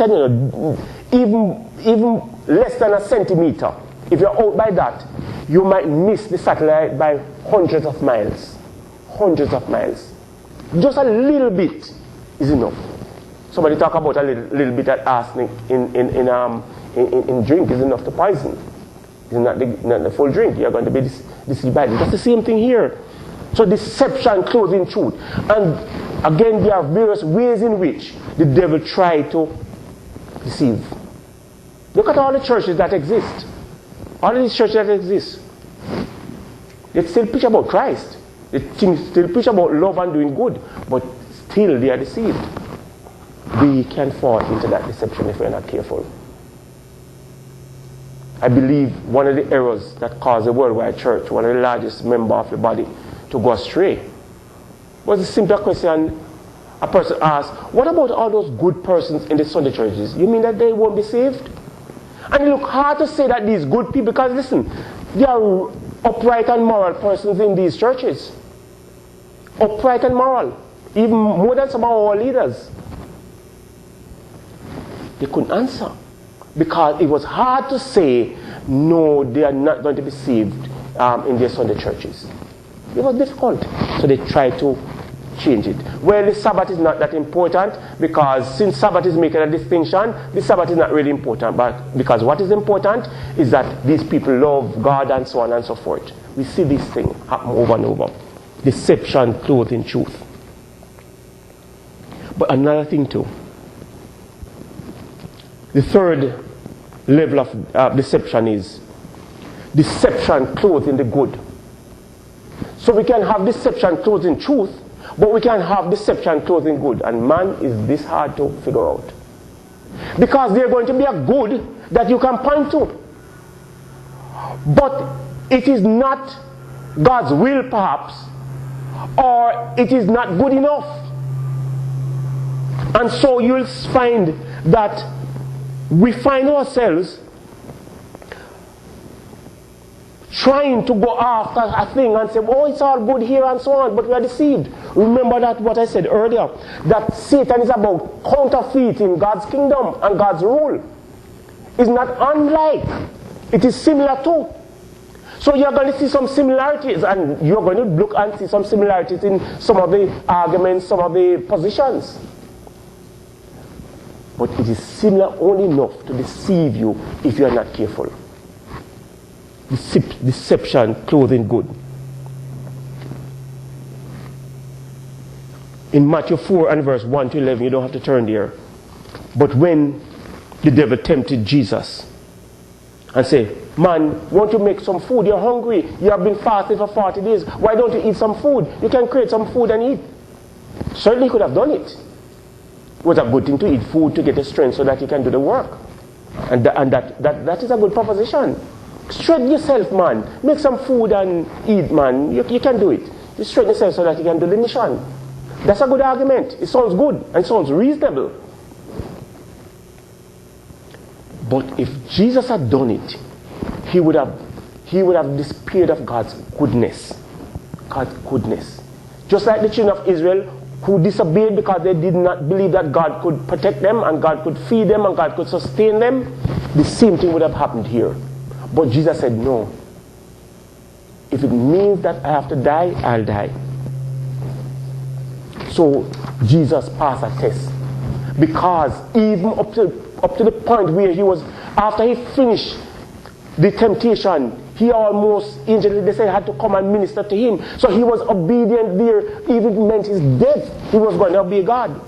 know, even less than a centimeter, if you are out by that, you might miss the satellite by hundreds of miles. Hundreds of miles. Just a little bit is enough. Somebody talk about a little bit of arsenic in drink is enough to poison. It's not the full drink. You're going to be deceived by it. That's the same thing here. So deception clothed in truth. And again, there are various ways in which the devil tried to deceive. Look at all the churches that exist. All of these churches that exist. They still preach about Christ. They still preach about love and doing good. But still they are deceived. We can fall into that deception if we're not careful. I believe one of the errors that caused the worldwide church, one of the largest members of the body, to go astray was a simple question a person asked, what about all those good persons in the Sunday churches? You mean that they won't be saved? And it look hard to say that these good people, because listen, there are upright and moral persons in these churches. Upright and moral. Even more than some of our leaders. They couldn't answer. Because it was hard to say, no, they are not going to be saved in their Sunday churches. It was difficult. So they tried to change it. Well, the Sabbath is not that important because since Sabbath is making a distinction, the Sabbath is not really important. But because what is important is that these people love God and so on and so forth. We see this thing happen over and over. Deception clothed in truth. But another thing too. The third level of deception is deception clothed in the good. So we can have deception clothed in truth, but we can have deception clothed in good. And man, is this hard to figure out. Because there's going to be a good that you can point to. But it is not God's will perhaps, or it is not good enough. And so you'll find that we find ourselves trying to go after a thing and say, oh, it's all good here and so on, but we are deceived. Remember that what I said earlier, that Satan is about counterfeiting God's kingdom and God's rule. It's not unlike, it is similar to. So you're going to see some similarities, and you're going to look and see some similarities in some of the arguments, some of the positions. But it is similar only enough to deceive you if you are not careful. Deception clothed in good. In Matthew 4 and verse 1 to 11, you don't have to turn there. But when the devil tempted Jesus and said, man, won't you make some food? You're hungry. You have been fasting for 40 days. Why don't you eat some food? You can create some food and eat. Certainly he could have done it. It was a good thing to eat food to get the strength so that he can do the work. And that is a good proposition. Straighten yourself, man. Make some food and eat, man. You can do it. You straighten yourself so that you can do the mission. That's a good argument. It sounds good and it sounds reasonable. But if Jesus had done it, he would have despaired of God's goodness. God's goodness. Just like the children of Israel who disobeyed because they did not believe that God could protect them and God could feed them and God could sustain them, the same thing would have happened here. But Jesus said, no. If it means that I have to die, I'll die. So Jesus passed a test. Because even up to the point where he was, after he finished the temptation, he almost, angels, they said, had to come and minister to him. So he was obedient there. Even if it meant his death, he was going to obey God.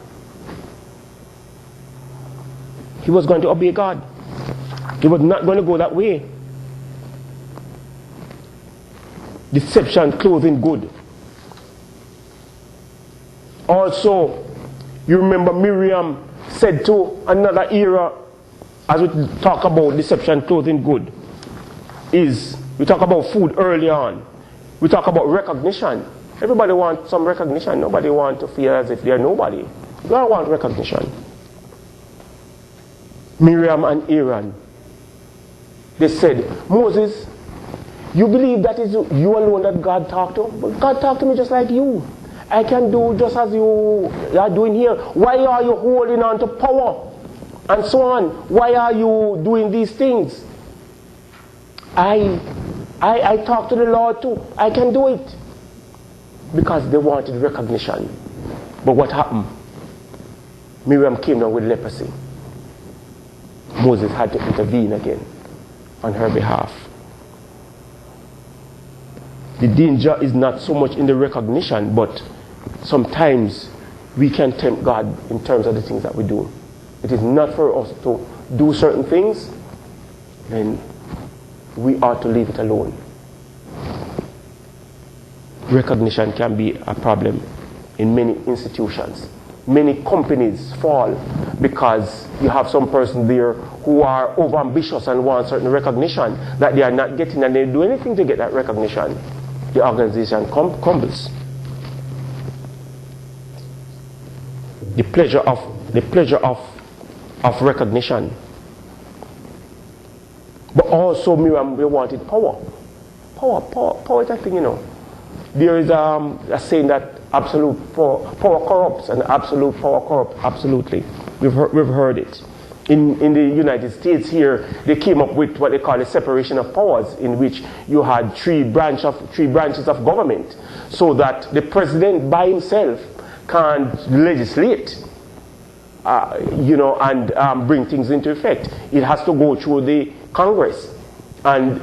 He was going to obey God. He was not going to go that way. Deception, clothing good. Also, you remember Miriam said to another era, as we talk about deception, clothing good, is we talk about food early on. We talk about recognition. Everybody wants some recognition. Nobody wants to feel as if they're nobody. We all want recognition. Miriam and Aaron, they said, Moses, you believe that is you alone that God talked to? But God talked to me just like you. I can do just as you are doing here. Why are you holding on to power? And so on. Why are you doing these things? I talk to the Lord too. I can do it. Because they wanted recognition. But what happened? Miriam came down with leprosy. Moses had to intervene again on her behalf. The danger is not so much in the recognition, but sometimes we can tempt God in terms of the things that we do. It is not for us to do certain things, then we ought to leave it alone. Recognition can be a problem in many institutions. Many companies fall because you have some person there who are overambitious and want certain recognition that they are not getting, and they do anything to get that recognition. The organization crumbles. The pleasure of recognition. But also Miriam, they wanted power. Power is a thing, you know. There is a saying that absolute power corrupts, and absolute power corrupts absolutely. We've heard it. In the United States here, they came up with what they call a separation of powers, in which you had three branches of government, so that the president by himself can't legislate, and bring things into effect. It has to go through the Congress, and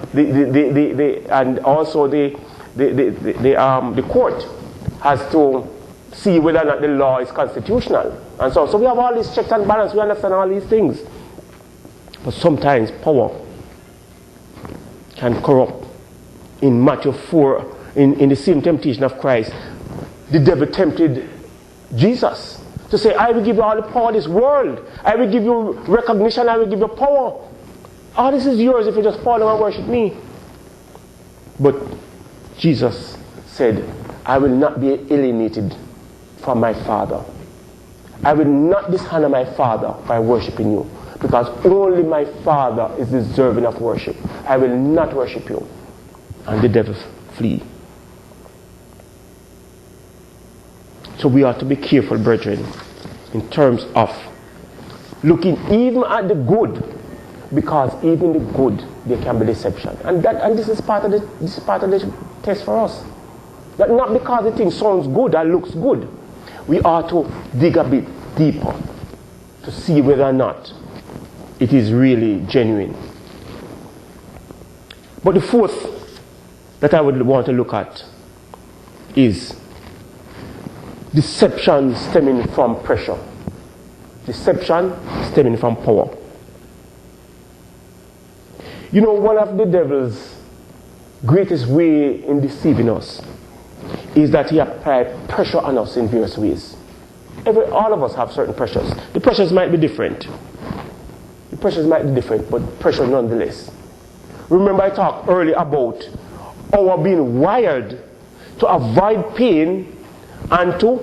also the court has to see whether or not the law is constitutional. And so we have all these checks and balances, we understand all these things. But sometimes power can corrupt. In Matthew 4, in the same temptation of Christ, the devil tempted Jesus to say, I will give you all the power of this world. I will give you recognition, I will give you power. All this is yours if you just fall down and worship me. But Jesus said, I will not be alienated from my Father. I will not dishonor my Father by worshiping you, because only my Father is deserving of worship. I will not worship you. And the devil flee. So we ought to be careful, brethren, in terms of looking even at the good, because even the good, there can be deception. And this is part of the test for us. That not because the thing sounds good or looks good, we ought to dig a bit deeper to see whether or not it is really genuine. But the fourth that I would want to look at is deception stemming from pressure. Deception stemming from power. You know, one of the devil's greatest way in deceiving us is that he applies pressure on us in various ways. All of us have certain pressures. The pressures might be different. The pressures might be different, but pressure nonetheless. Remember I talked earlier about our being wired to avoid pain and to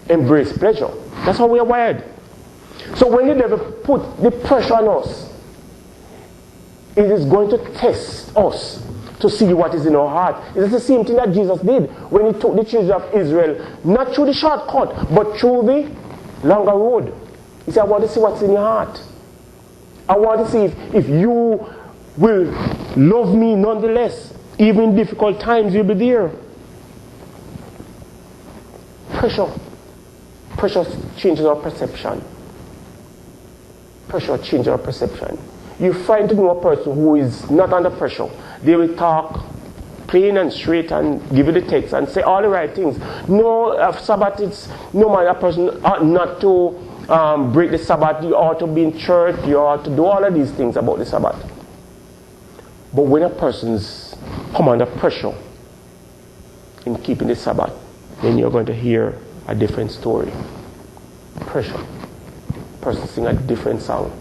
embrace pleasure. That's how we are wired. So when the devil put the pressure on us, it is going to test us to see what is in our heart. It's the same thing that Jesus did when he took the children of Israel, not through the shortcut, but through the longer road. He said, I want to see what's in your heart. I want to see if you will love me nonetheless. Even in difficult times, you'll be there. Pressure. Pressure changes our perception. Pressure changes our perception. You find to know a person who is not under pressure. They will talk plain and straight and give you the text and say all the right things. No, Sabbath, it's no man, a person ought not to break the Sabbath. You ought to be in church. You ought to do all of these things about the Sabbath. But when a person's come under pressure in keeping the Sabbath, then you're going to hear a different story. Pressure. Person sing a different song.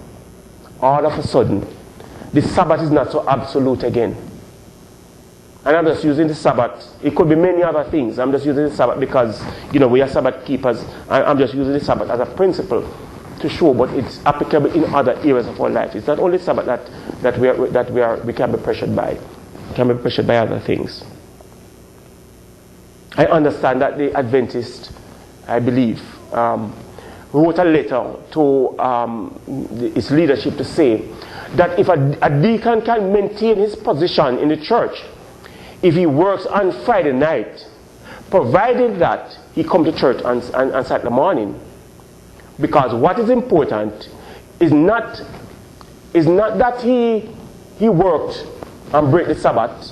All of a sudden, the Sabbath is not so absolute again. And I'm just using the Sabbath. It could be many other things. I'm just using the Sabbath because, we are Sabbath keepers. I'm just using the Sabbath as a principle to show, but it's applicable in other areas of our life. It's not only Sabbath we can be pressured by. We can be pressured by other things. I understand that the Adventist, I believe, wrote a letter to its leadership to say that if a deacon can maintain his position in the church, if he works on Friday night, provided that he come to church on Saturday morning, because what is important is not that he worked and break the Sabbath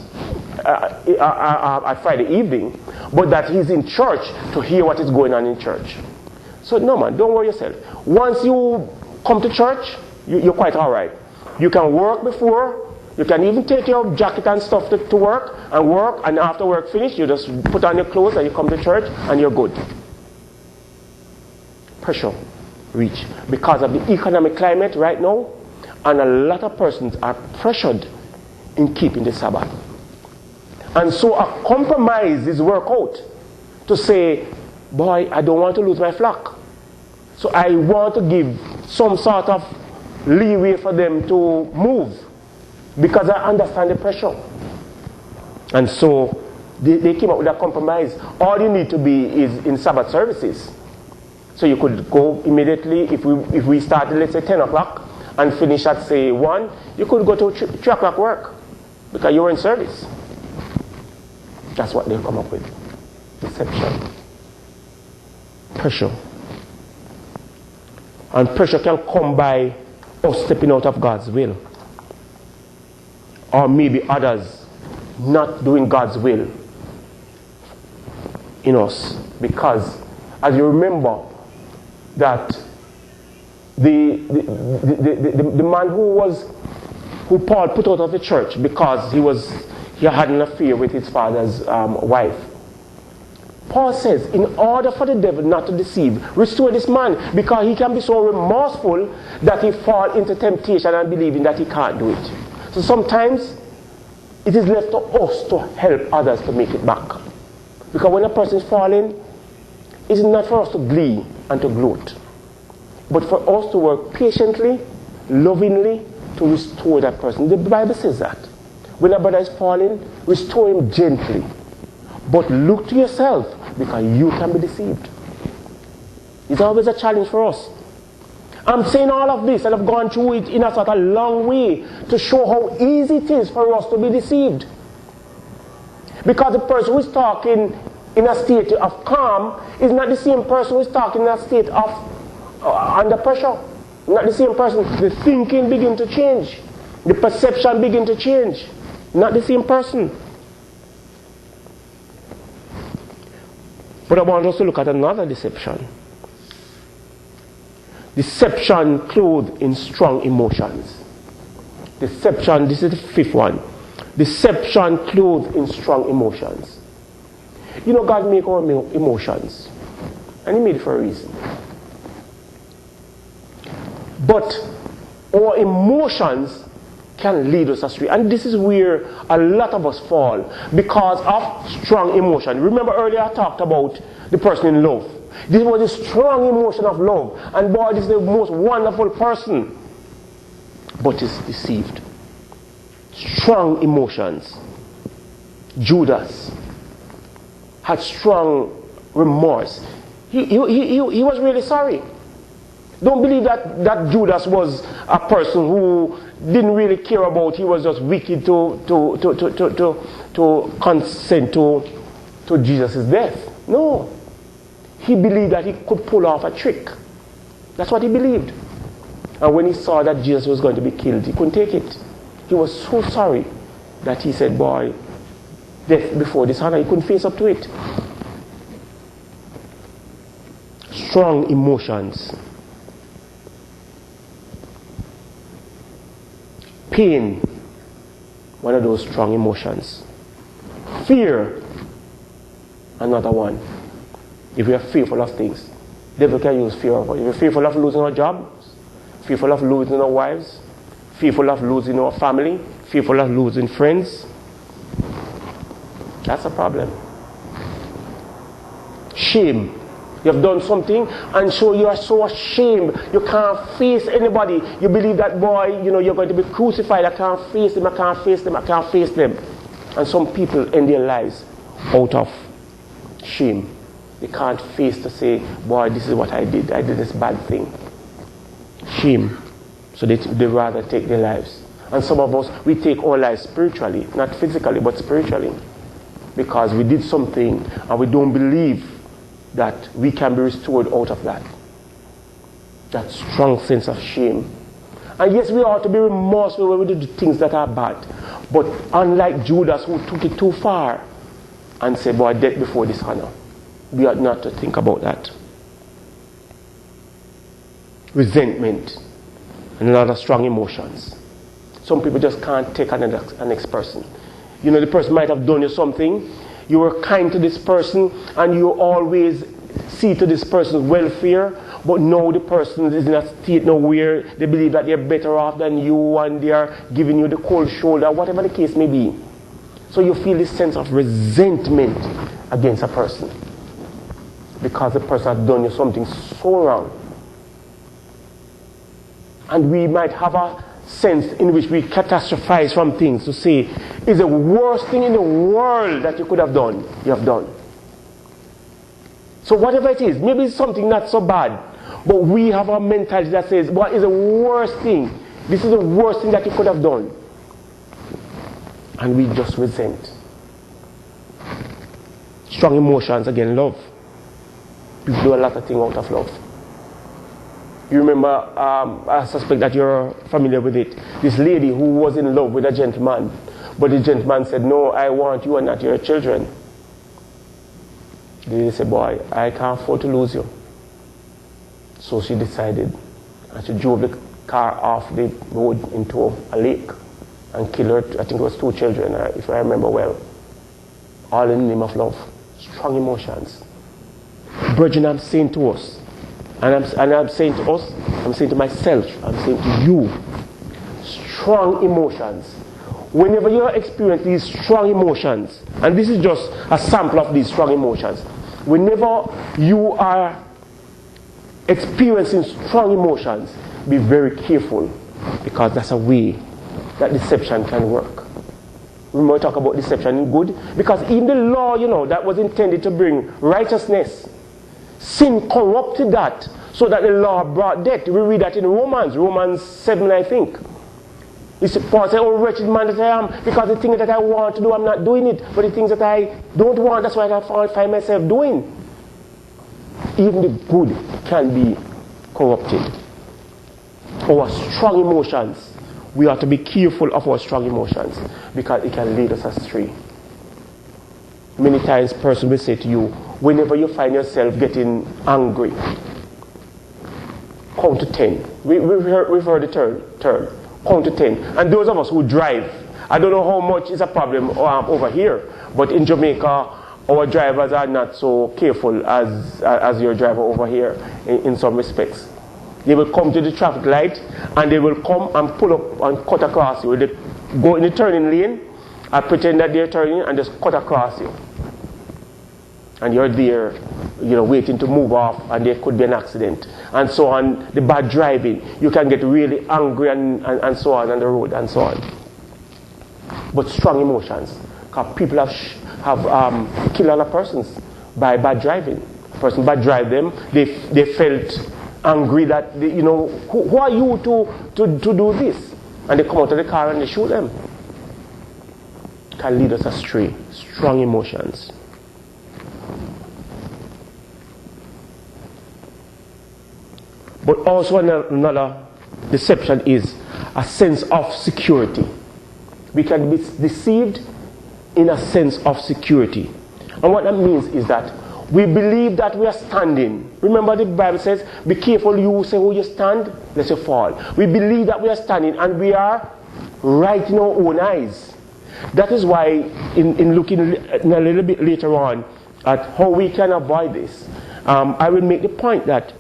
at Friday evening, but that he's in church to hear what is going on in church. So no man, don't worry yourself. Once you come to church, you're quite alright. You can work before, you can even take your jacket and stuff to work, and after work finish, you just put on your clothes and you come to church and you're good. Pressure reach. Because of the economic climate right now, and a lot of persons are pressured in keeping the Sabbath. And so a compromise is worked out to say, boy, I don't want to lose my flock. So I want to give some sort of leeway for them to move because I understand the pressure. And so they came up with a compromise. All you need to be is in Sabbath services. So you could go immediately, if we started, let's say 10 o'clock and finish at say 1, you could go to 3 o'clock work because you were in service. That's what they've come up with. Deception. Pressure. And pressure can come by us stepping out of God's will. Or maybe others not doing God's will in us. Because, as you remember, that the man who Paul put out of the church because he had an affair with his father's wife. Paul says, in order for the devil not to deceive, restore this man, because he can be so remorseful that he fall into temptation and believing that he can't do it. So sometimes it is left to us to help others to make it back. Because when a person is falling, it is not for us to glee and to gloat, but for us to work patiently, lovingly, to restore that person. The Bible says that. When a brother is falling, restore him gently. But look to yourself, because you can be deceived. It's always a challenge for us. I'm saying all of this, and I've gone through it in a sort of long way to show how easy it is for us to be deceived. Because the person who is talking in a state of calm is not the same person who is talking in a state of under pressure. Not the same person. The thinking begin to change. The perception begin to change. Not the same person. But I want us to look at another deception. Deception clothed in strong emotions. Deception, this is the fifth one. Deception clothed in strong emotions. You know, God made our emotions. And He made it for a reason. But our emotions can lead us astray. And this is where a lot of us fall because of strong emotion. Remember earlier I talked about the person in love. This was a strong emotion of love. And boy, this is the most wonderful person. But is deceived. Strong emotions. Judas had strong remorse. He was really sorry. Don't believe that Judas was a person who didn't really care about, he was just wicked to consent to Jesus' death. No. He believed that he could pull off a trick. That's what he believed. And when he saw that Jesus was going to be killed, he couldn't take it. He was so sorry that he said, boy, death before dishonor, he couldn't face up to it. Strong emotions. Pain, one of those strong emotions. Fear, another one. If we are fearful of things, the devil can use fear of us. If we're fearful of losing our jobs, fearful of losing our wives, fearful of losing our family, fearful of losing friends, that's a problem. Shame. You have done something and so you are so ashamed. You can't face anybody. You believe that boy, you're going to be crucified. I can't face them, I can't face them, I can't face them. And some people end their lives out of shame. They can't face to say, boy, this is what I did. I did this bad thing. Shame. So they rather take their lives. And some of us, we take our lives spiritually. Not physically, but spiritually. Because we did something and we don't believe that we can be restored out of that. That strong sense of shame. And yes, we ought to be remorseful when we do things that are bad. But unlike Judas who took it too far and said, boy, death before dishonor, we ought not to think about that. Resentment and another strong emotions. Some people just can't take an next person. The person might have done you something. You were kind to this person and you always see to this person's welfare, but now the person is in a state now where they believe that they're better off than you and they are giving you the cold shoulder, whatever the case may be. So you feel this sense of resentment against a person because the person has done you something so wrong. And we might have a sense in which we catastrophize from things to say, is the worst thing in the world that you could have done, you have done. So whatever it is, maybe it's something not so bad, but we have a mentality that says, what is the worst thing? This is the worst thing that you could have done. And we just resent. Strong emotions, again, love. People do a lot of things out of love. You remember, I suspect that you're familiar with it. This lady who was in love with a gentleman. But the gentleman said, no, I want you and not your children. The lady said, boy, I can't afford to lose you. So she decided. And she drove the car off the road into a lake. And killed her, I think it was 2 children, if I remember well. All in the name of love. Strong emotions. Brethren, I'm saying to us, and I'm saying to us, I'm saying to myself, I'm saying to you, strong emotions. Whenever you experience these strong emotions, and this is just a sample of these strong emotions, whenever you are experiencing strong emotions, be very careful, because that's a way that deception can work. Remember we talk about deception in good? Because even the law, that was intended to bring righteousness, sin corrupted that, so that the law brought death. We read that in Romans 7, I think. Paul said, oh wretched man that I am, because the things that I want to do, I'm not doing it. But the things that I don't want, that's what I find myself doing. Even the good can be corrupted. Our strong emotions, we have to be careful of our strong emotions, because it can lead us astray. Many times, person will say to you, whenever you find yourself getting angry, count to 10. We've heard the term. Count to 10. And those of us who drive, I don't know how much is a problem over here, but in Jamaica, our drivers are not so careful as your driver over here in some respects. They will come to the traffic light and they will come and pull up and cut across you. They go in the turning lane and pretend that they're turning and just cut across you. And you're there, waiting to move off, and there could be an accident. And so on, the bad driving. You can get really angry and so on the road and so on. But strong emotions. Because people have killed other persons by bad driving. A person bad drive them, they felt angry that, who are you to do this? And they come out of the car and they shoot them. Can lead us astray. Strong emotions. But also another deception is a sense of security. We can be deceived in a sense of security. And what that means is that we believe that we are standing. Remember the Bible says, be careful you say who you stand, lest you fall. We believe that we are standing and we are right in our own eyes. That is why in looking a little bit later on at how we can avoid this, I will make the point that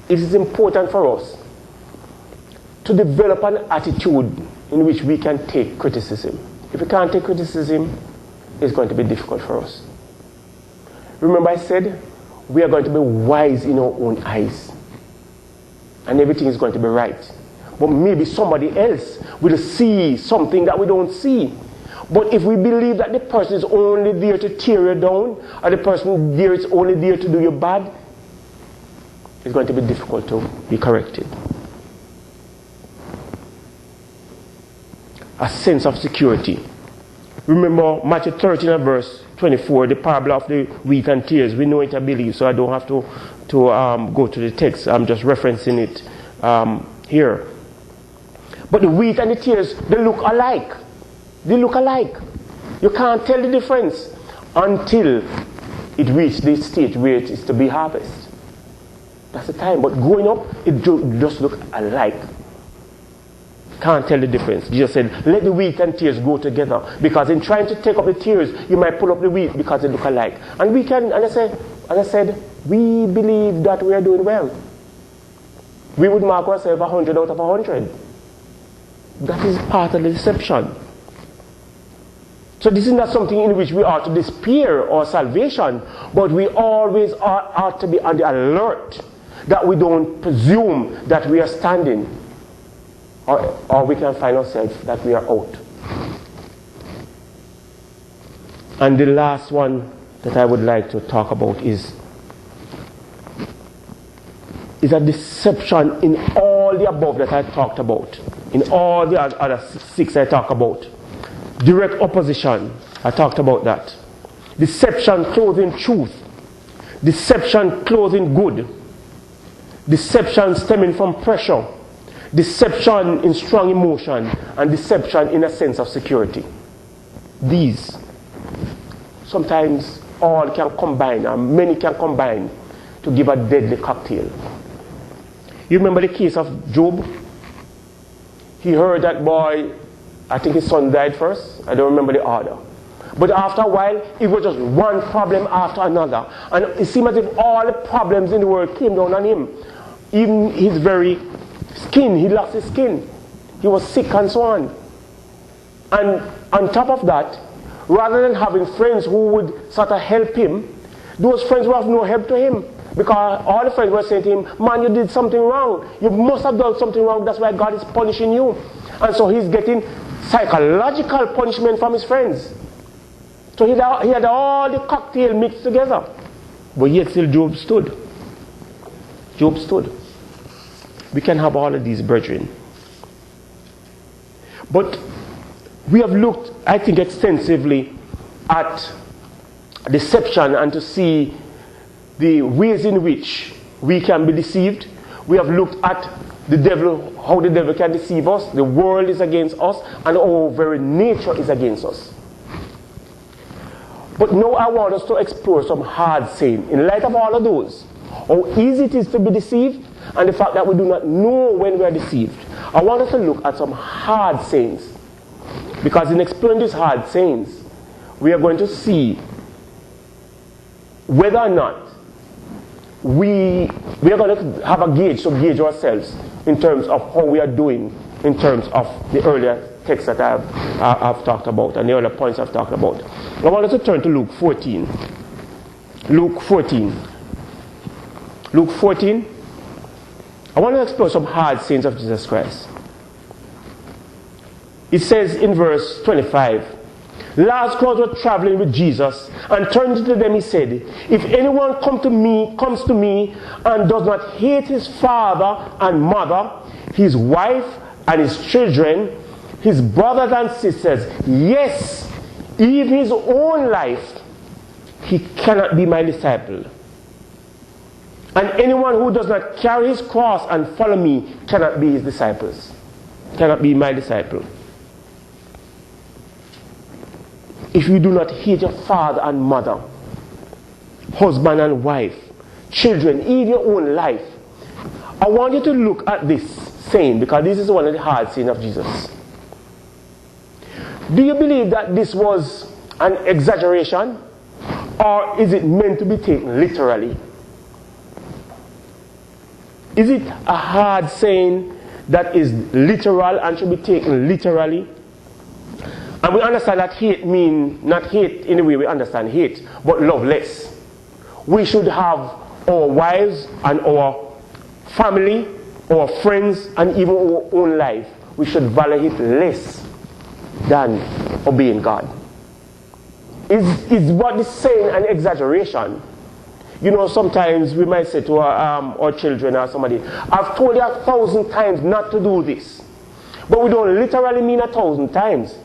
it is important for us to develop an attitude in which we can take criticism. If we can't take criticism, it's going to be difficult for us. Remember I said, we are going to be wise in our own eyes. And everything is going to be right. But maybe somebody else will see something that we don't see. But if we believe that the person is only there to tear you down, or the person there is only there to do you bad, it's going to be difficult to be corrected. A sense of security. Remember Matthew 13 and verse 24, the parable of the wheat and tares. We know it, I believe, so I don't have to go to the text. I'm just referencing it here. But the wheat and the tares, they look alike. They look alike. You can't tell the difference until it reaches the stage where it is to be harvested. That's the time. But growing up, it just look alike. Can't tell the difference. Jesus said, let the wheat and tares go together. Because in trying to take up the tares, you might pull up the wheat because they look alike. And we can, and I said, we believe that we are doing well. We would mark ourselves 100 out of 100. That is part of the deception. So this is not something in which we are to despair or salvation, but we always are to be on the alert that we don't presume that we are standing, or we can find ourselves that we are out. And the last one that I would like to talk about is a deception in all the above that I talked about, in all the other 6 I talked about. Direct opposition, I talked about that. Deception clothing truth. Deception clothing good. Deception stemming from pressure. Deception in strong emotion. And deception in a sense of security. These, sometimes all can combine, and many can combine to give a deadly cocktail. You remember the case of Job? He heard that boy, I think his son died first. I don't remember the order. But after a while, it was just one problem after another. And it seemed as if all the problems in the world came down on him. Even his very skin, he lost his skin. He was sick and so on. And on top of that, rather than having friends who would sort of help him, those friends were of no help to him. Because all the friends were saying to him, man, you did something wrong. You must have done something wrong. That's why God is punishing you. And so he's getting psychological punishment from his friends. So he had all the cocktail mixed together. But yet still Job stood. Job stood. We can have all of these, brethren. But we have looked, I think, extensively at deception and to see the ways in which we can be deceived. We have looked at the devil, how the devil can deceive us, the world is against us, and our very nature is against us. But now I want us to explore some hard saying. In light of all of those, how easy it is to be deceived, and the fact that we do not know when we are deceived. I want us to look at some hard sayings. Because in exploring these hard sayings, we are going to see whether or not we are going to have a gauge to gauge ourselves in terms of how we are doing in terms of the earlier texts that I've talked about and the other points I've talked about. I want us to turn to Luke 14. Luke 14. Luke 14. I want to explore some hard sayings of Jesus Christ. It says in verse 25, large crowds were traveling with Jesus, and turning to them he said, if anyone comes to me and does not hate his father and mother, his wife and his children, his brothers and sisters, yes, even his own life, he cannot be my disciple. And anyone who does not carry his cross and follow me cannot be his disciples, cannot be my disciple. If you do not hate your father and mother, husband and wife, children, even your own life, I want you to look at this saying, because this is one of the hard sayings of Jesus. Do you believe that this was an exaggeration, or is it meant to be taken literally? Is it a hard saying that is literal and should be taken literally? And we understand that hate means, not hate in the way we understand hate, but love less. We should have our wives and our family, our friends, and even our own life. We should value it less than obeying God. Is what is saying an exaggeration? You know, sometimes we might say to our children or somebody, I've told you 1,000 times not to do this. But we don't literally mean 1,000 times.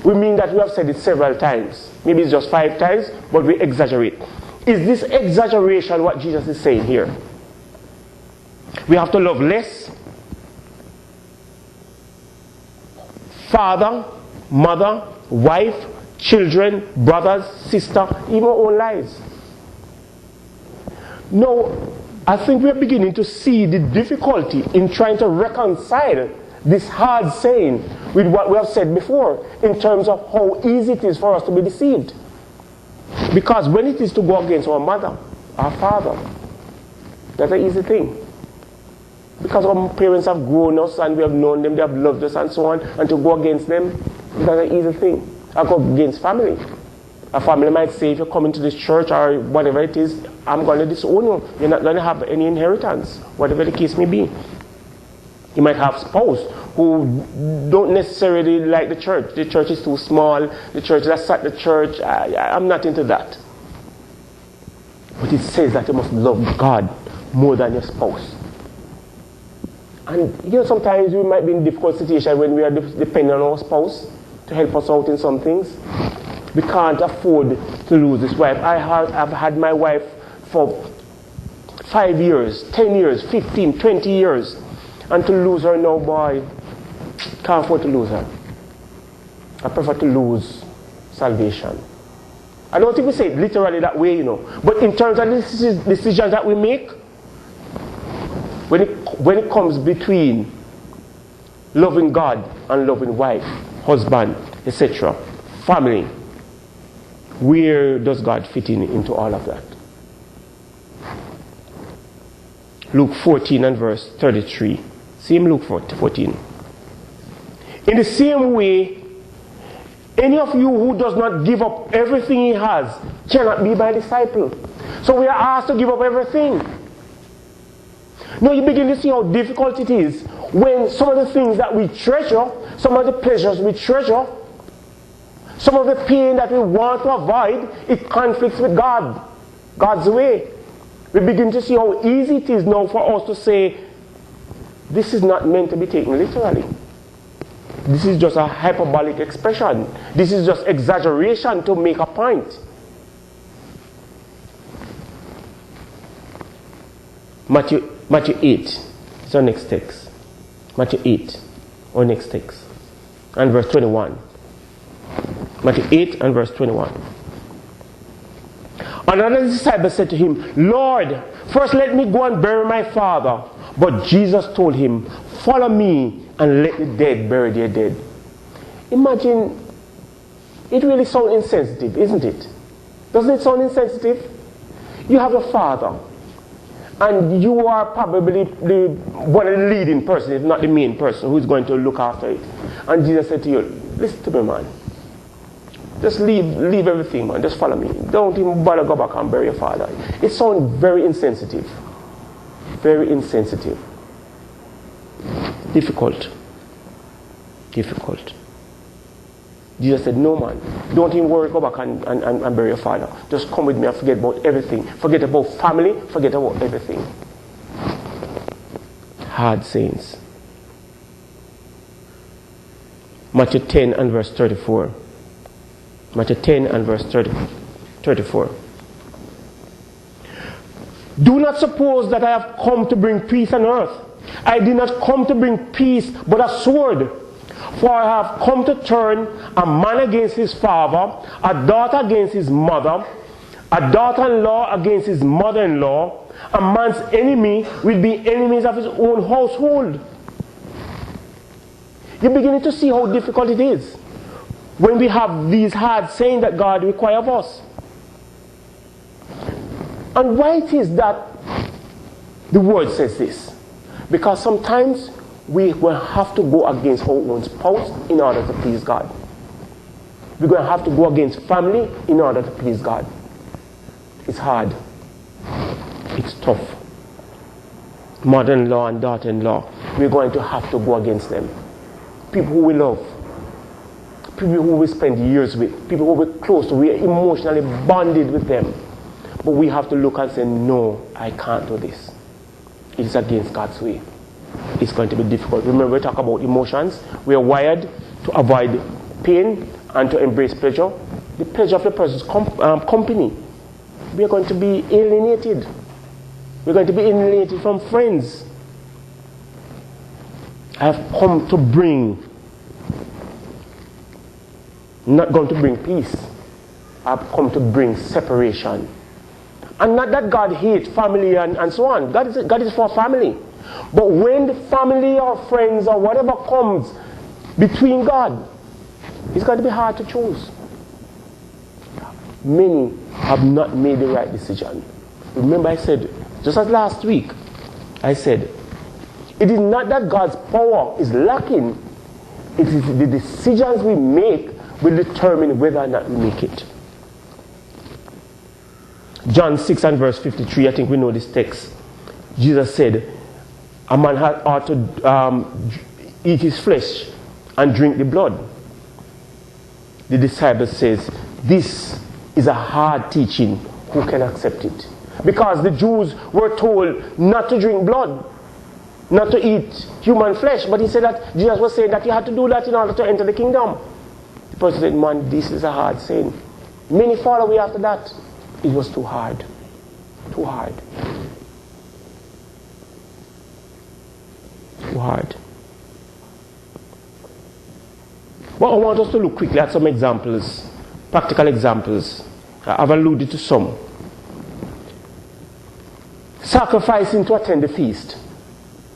We mean that we have said it several times. Maybe it's just 5 times, but we exaggerate. Is this exaggeration what Jesus is saying here? We have to love less. Father, mother, wife, children, brothers, sister, even our own lives. No, I think we're beginning to see the difficulty in trying to reconcile this hard saying with what we have said before in terms of how easy it is for us to be deceived. Because when it is to go against our mother, our father, that's an easy thing. Because our parents have grown us and we have known them, they have loved us and so on, and to go against them, that's an easy thing. I go against family. A family might say, if you're coming to this church or whatever it is, I'm going to disown you. You're not going to have any inheritance, whatever the case may be. You might have a spouse who don't necessarily like the church. The church is too small. The church, that's at the church. I'm not into that. But it says that you must love God more than your spouse. And you know, sometimes we might be in a difficult situation when we are dependent on our spouse to help us out in some things. We can't afford to lose this wife. I've had my wife for 5 years, 10 years, 15, 20 years. And to lose her now, boy, can't afford to lose her. I prefer to lose salvation. I don't think we say it literally that way, you know. But in terms of the decisions that we make, when it comes between loving God and loving wife, husband, etc., family, where does God fit into all of that? Luke 14 and verse 33. Same Luke 14. In the same way, any of you who does not give up everything he has cannot be my disciple. So we are asked to give up everything. Now you begin to see how difficult it is when some of the things that we treasure, some of the pleasures we treasure, some of the pain that we want to avoid, it conflicts with God, God's way. We begin to see how easy it is now for us to say, this is not meant to be taken literally. This is just a hyperbolic expression. This is just exaggeration to make a point. Matthew 8 is our next text. Matthew 8, our next text. And verse 21. Matthew 8 and verse 21. Another disciple said to him, Lord, first let me go and bury my father. But Jesus told him, follow me and let the dead bury their dead. Imagine, it really sounds insensitive, isn't it? Doesn't it sound insensitive? You have a father. And you are probably one of the leading persons, if not the main person, who's going to look after it. And Jesus said to you, listen to me, man. Just leave everything, man. Just follow me. Don't even bother go back and bury your father. It sounds very insensitive. Very insensitive. Difficult. Jesus said, no, man. Don't even worry, go back and bury your father. Just come with me and forget about everything. Forget about family. Forget about everything. Hard sayings. Matthew 10 and verse 34. Matthew 10 and verse 34. Do not suppose that I have come to bring peace on earth. I did not come to bring peace, but a sword. For I have come to turn a man against his father, a daughter against his mother, a daughter-in-law against his mother-in-law. A man's enemy will be enemies of his own household. You're beginning to see how difficult it is when we have these hard sayings that God requires of us. And why it is that the word says this? Because sometimes we will have to go against our own spouse in order to please God. We're going to have to go against family in order to please God. It's hard. It's tough. Mother-in-law and daughter-in-law, we're going to have to go against them. People who we love. People who we spend years with. People who we're close to. We're emotionally bonded with them. But we have to look and say, no, I can't do this. It is against God's way. It's going to be difficult. Remember, we talk about emotions. We are wired to avoid pain and to embrace pleasure. The pleasure of the person's company. We are going to be alienated. We're going to be alienated from friends. I have come to bring, not going to bring peace. I have come to bring separation. And not that God hates family and so on. God is for family. But when the family or friends or whatever comes between God, it's going to be hard to choose. Many have not made the right decision. Remember I said, just as last week, I said, it is not that God's power is lacking. It is the decisions we make will determine whether or not we make it. John 6 and verse 53, I think we know this text. Jesus said, a man ought to eat his flesh and drink the blood. The disciple says, this is a hard teaching. Who can accept it? Because the Jews were told not to drink blood, not to eat human flesh. But he said that Jesus was saying that you had to do that in order to enter the kingdom. The person said, man, this is a hard saying. Many fall away after that. It was too hard. Too hard. Too hard. Well, I want us to look quickly at some examples, practical examples. I've alluded to some. Sacrificing to attend the feast.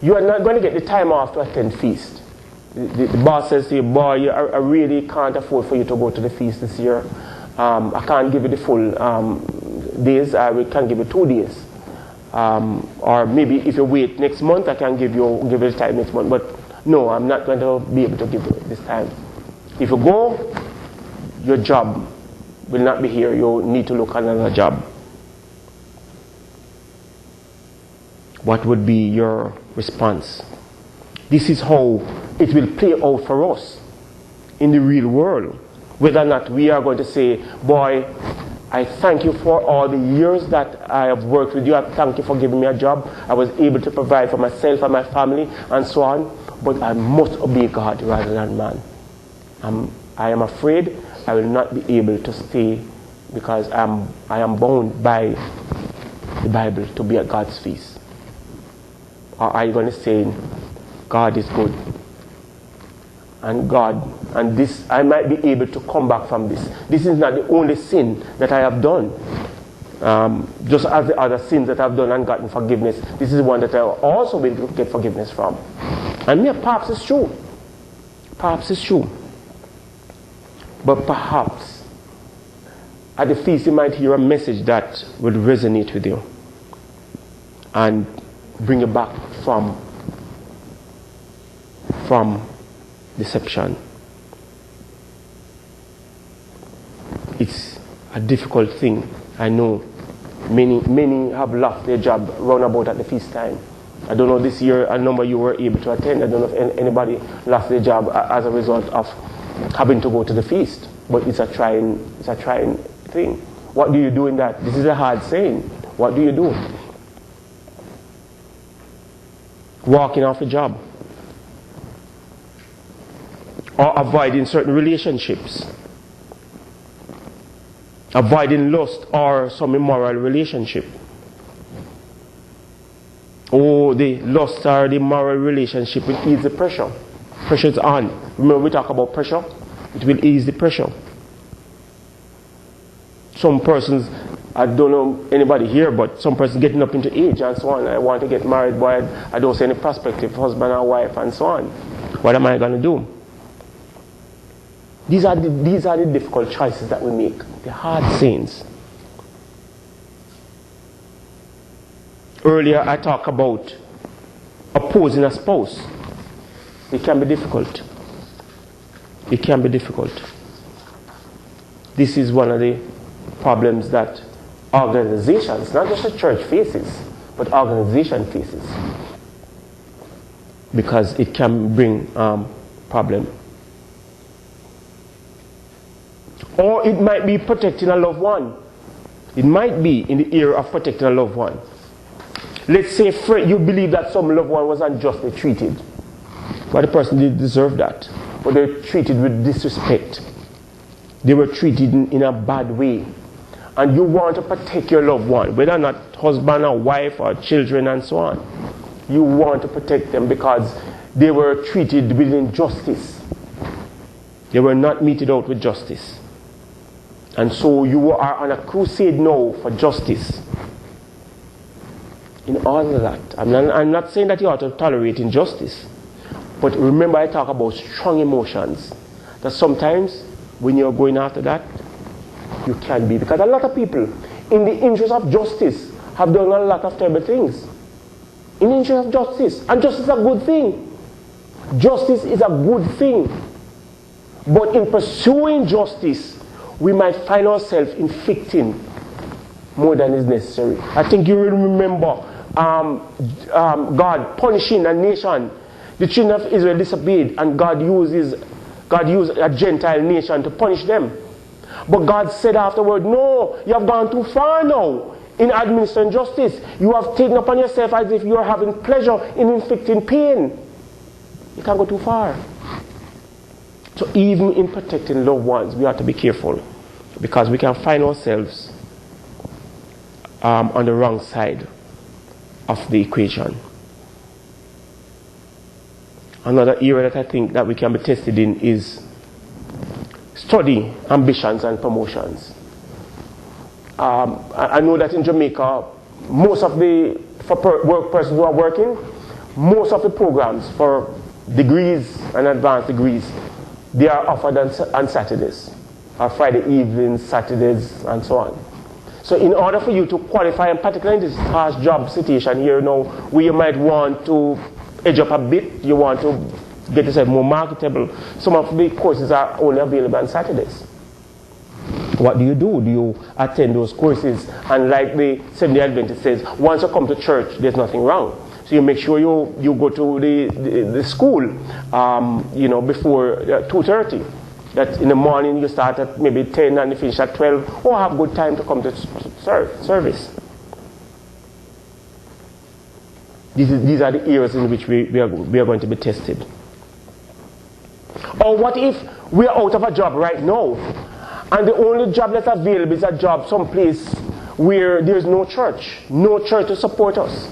You are not going to get the time off to attend feast. The boss says to you, boy, I really can't afford for you to go to the feast this year. I can't give you the full days. We can give you 2 days. Or maybe if you wait next month, I can give you the time next month. But no, I'm not going to be able to give you this time. If you go, your job will not be here. You need to look at another job. What would be your response? This is how it will play out for us in the real world. Whether or not we are going to say, boy, I thank you for all the years that I have worked with you. I thank you for giving me a job. I was able to provide for myself and my family and so on. But I must obey God rather than man. I am afraid I will not be able to stay because I am bound by the Bible to be at God's feast. Or are you going to say, God is good? And this, I might be able to come back from this. This is not the only sin that I have done. Just as the other sins that I've done and gotten forgiveness, this is one that I also will get forgiveness from. And yeah, perhaps it's true. Perhaps it's true. But perhaps at the feast you might hear a message that will resonate with you. and bring you back from deception. It's a difficult thing. I know many have lost their job round about at the feast time. I don't know this year a number you were able to attend. I don't know if anybody lost their job as a result of having to go to the feast. But it's a trying thing. What do you do in that? This is a hard saying. What do you do? Walking off a job. Or avoiding certain relationships. Avoiding lust or some immoral relationship. Oh, the lust or the immoral relationship will ease the pressure. Pressure is on. Remember we talk about pressure? It will ease the pressure. Some persons, I don't know anybody here, but some persons getting up into age and so on. I want to get married, but I don't see any prospective husband or wife and so on. What am I going to do? These are the difficult choices that we make. The hard sins. Earlier I talked about opposing a spouse. It can be difficult. It can be difficult. This is one of the problems that organizations, not just the church faces, but organization faces. Because it can bring problem. Or it might be protecting a loved one. It might be in the area of protecting a loved one. Let's say you believe that some loved one was unjustly treated. But the person didn't deserve that. But they were treated with disrespect. They were treated in a bad way. And you want to protect your loved one, whether or not husband or wife or children and so on. You want to protect them because they were treated with injustice. They were not meted out with justice. And so you are on a crusade now for justice. In all of that, I'm not saying that you ought to tolerate injustice. But remember I talk about strong emotions. That sometimes when you're going after that, you can be. Because a lot of people, in the interest of justice, have done a lot of terrible things. In the interest of justice. And justice is a good thing. Justice is a good thing. But in pursuing justice, we might find ourselves inflicting more than is necessary. I think you will remember God punishing a nation. The children of Israel disobeyed, and God used a Gentile nation to punish them. But God said afterward, no, you have gone too far now in administering justice. You have taken upon yourself as if you are having pleasure in inflicting pain. You can't go too far. So even in protecting loved ones, we have to be careful. Because we can find ourselves on the wrong side of the equation. Another area that I think that we can be tested in is study, ambitions and promotions. I know that in Jamaica, most of the work persons who are working, most of the programs for degrees and advanced degrees, they are offered on Saturdays, or Friday evenings, Saturdays, and so on. So in order for you to qualify, and particularly in this harsh job situation here now, where you might want to edge up a bit, you want to get yourself more marketable, some of the courses are only available on Saturdays. What do? Do you attend those courses? And like the Seventh-day Adventist says, once you come to church, there's nothing wrong. So you make sure you go to the school, before 2:30. That in the morning you start at maybe 10 and you finish at 12, or have good time to come to service. These are the areas in which we are going to be tested. Or what if we are out of a job right now, and the only job that's available is a job someplace where there's no church to support us,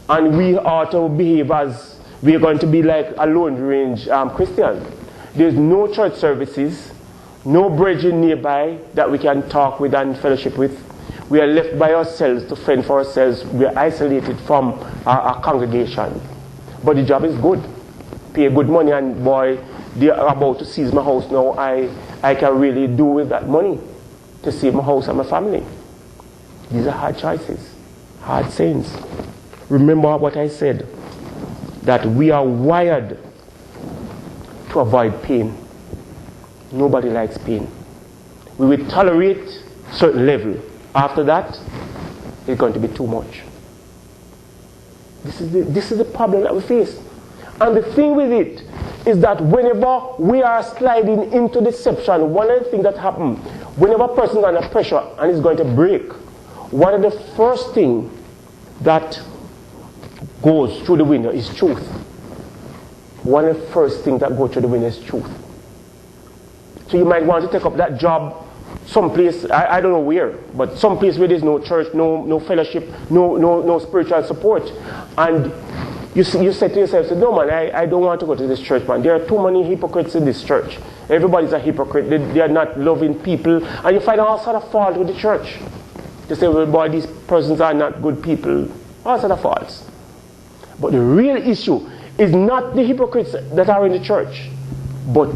and we are to behave as we are going to be like a Lone Range Christian. There's no church services, no brethren nearby that we can talk with and fellowship with. We are left by ourselves to fend for ourselves. We are isolated from our congregation. But the job is good. Pay good money, and boy, they are about to seize my house now. I can really do with that money to save my house and my family. These are hard choices. Hard sayings. Remember what I said, that we are wired to avoid pain. Nobody likes pain. We will tolerate certain level. After that, it's going to be too much. This is the problem that we face. And the thing with it is that whenever we are sliding into deception, one of the things that happens, whenever a person is under pressure and is going to break, one of the first things that goes through the window is truth. One of the first things that goes through the window is truth. So you might want to take up that job someplace, I don't know where, but someplace where there's no church, no fellowship, no spiritual support. And you say to yourself, no man, I don't want to go to this church, man. There are too many hypocrites in this church. Everybody's a hypocrite. They are not loving people. And you find all sort of fault with the church. You say, well, boy, these persons are not good people. All sort of faults. But the real issue is not the hypocrites that are in the church, but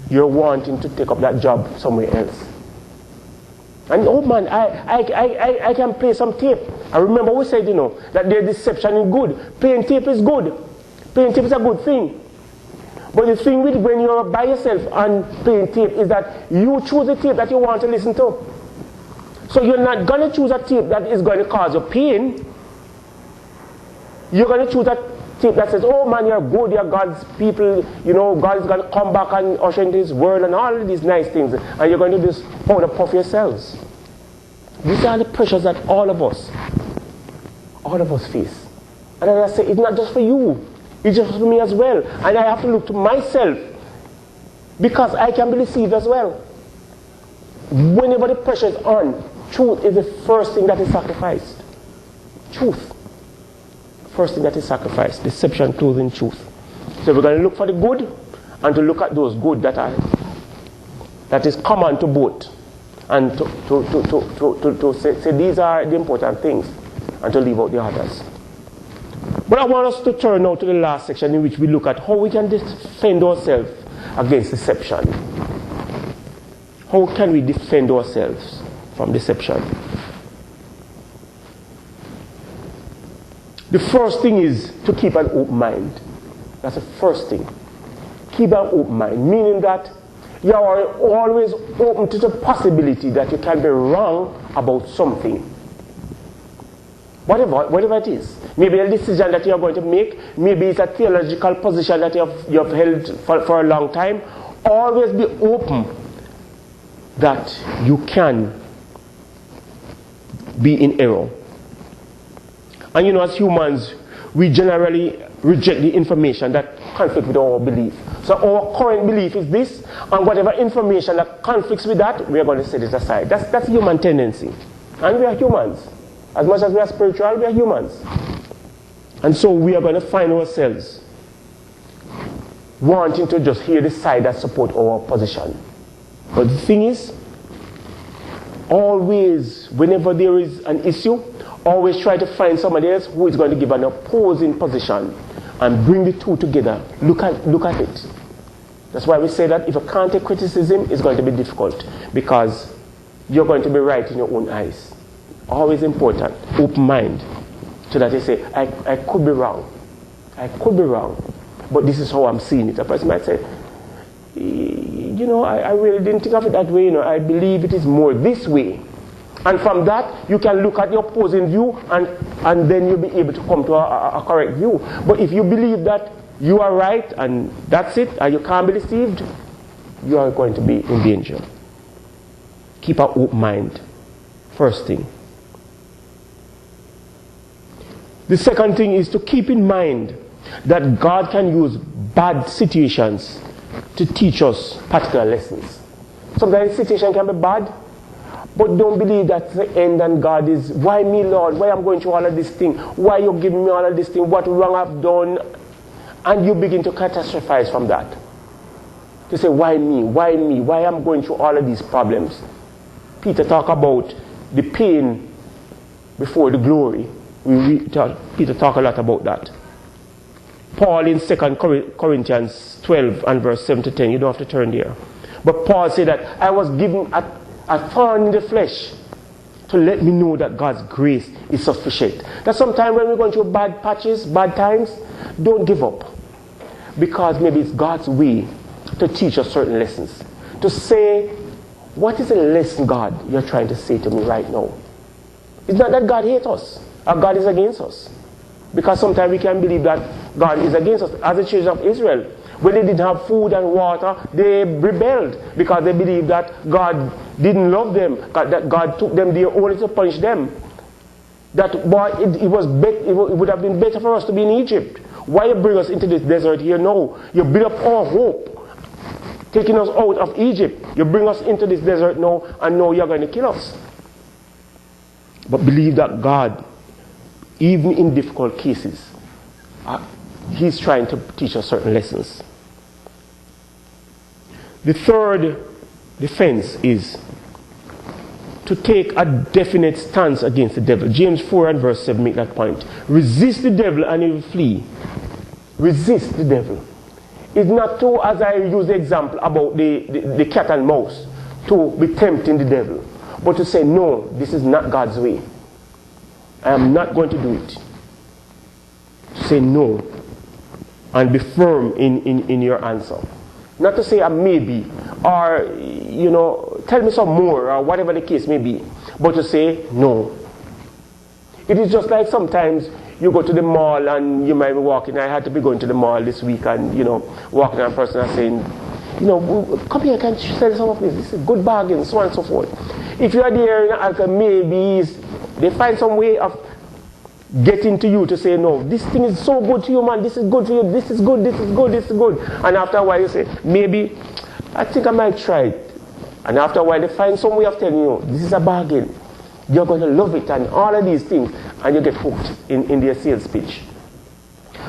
you're wanting to take up that job somewhere else. And oh man, I can play some tape. I remember we said, that their deception is good. Playing tape is good. Playing tape is a good thing. But the thing with when you're by yourself and playing tape is that you choose the tape that you want to listen to. So you're not going to choose a tape that is going to cause you pain. You're going to choose a tape that says, oh man, you're good, you're God's people, God is going to come back and usher into his world and all of these nice things. And you're going to just powder puff yourselves. These are the pressures that all of us face. And as I say, it's not just for you. It's just for me as well. And I have to look to myself because I can be deceived as well. Whenever the pressure is on, truth is the first thing that is sacrificed. Truth. First thing that is sacrificed. Deception, clothing, truth. So we're going to look for the good and to look at those good that is common to both. And to say these are the important things and to leave out the others. But I want us to turn now to the last section in which we look at how we can defend ourselves against deception. How can we defend ourselves from deception? The first thing is to keep an open mind. That's the first thing. Keep an open mind, meaning that you are always open to the possibility that you can be wrong about something. Whatever it is. Maybe a decision that you are going to make, maybe it's a theological position that you have held for a long time. Always be open that you can be in error. And as humans, we generally reject the information that conflicts with our belief. So our current belief is this, and whatever information that conflicts with that, we are going to set it aside. That's human tendency. And we are humans. As much as we are spiritual, we are humans. And so we are going to find ourselves wanting to just hear the side that supports our position. But the thing is, always, whenever there is an issue, always try to find somebody else who is going to give an opposing position and bring the two together. Look at it. That's why we say that if you can't take criticism, it's going to be difficult because you're going to be right in your own eyes. Always important. Open mind. So that you say, I could be wrong. I could be wrong. But this is how I'm seeing it. A person might say, I really didn't think of it that way. I believe it is more this way. And from that, you can look at the opposing view and then you'll be able to come to a correct view. But if you believe that you are right and that's it, and you can't be deceived, you are going to be in danger. Keep an open mind. First thing. The second thing is to keep in mind that God can use bad situations to teach us particular lessons. Sometimes the situation can be bad, but don't believe that's the end and God is, why me, Lord? Why I'm going through all of this thing? Why you giving me all of this thing? What wrong I've done? And you begin to catastrophize from that. To say, why me? Why me? Why I'm going through all of these problems? Peter talked about the pain before the glory. Peter talked a lot about that. Paul in 2 Corinthians 12 and verse 7 to 10, you don't have to turn there. But Paul said that I was given a thorn in the flesh, to let me know that God's grace is sufficient. That sometimes when we're going through bad patches, bad times, don't give up. Because maybe it's God's way to teach us certain lessons. To say, what is the lesson, God, you're trying to say to me right now? It's not that God hates us or God is against us. Because sometimes we can believe that God is against us. As the children of Israel, when they didn't have food and water, they rebelled because they believed that God didn't love them, that God took them there only to punish them. That boy, it would have been better for us to be in Egypt. Why you bring us into this desert here now? You build up our hope, taking us out of Egypt. You bring us into this desert now, and now you're going to kill us. But believe that God, even in difficult cases, He's trying to teach us certain lessons. The third defense is to take a definite stance against the devil. James 4 and verse 7 make that point. Resist the devil and he will flee. Resist the devil. It's not to, as I use the example about the cat and mouse, to be tempting the devil, but to say, no, this is not God's way. I am not going to do it. Say no and be firm in your answer. Not to say a maybe or, tell me some more or whatever the case may be, but to say no. It is just like sometimes you go to the mall and you might be walking. I had to be going to the mall this week and, walking and a person and saying, come here, can you sell some of this? This is a good bargain, so on and so forth. If you are there at a maybes, they find some way of getting to you to say, no, this thing is so good to you, man, this is good for you, this is good, this is good, this is good. And after a while you say, maybe, I think I might try it. And after a while they find some way of telling you, this is a bargain. You're going to love it and all of these things, and you get hooked in their sales pitch.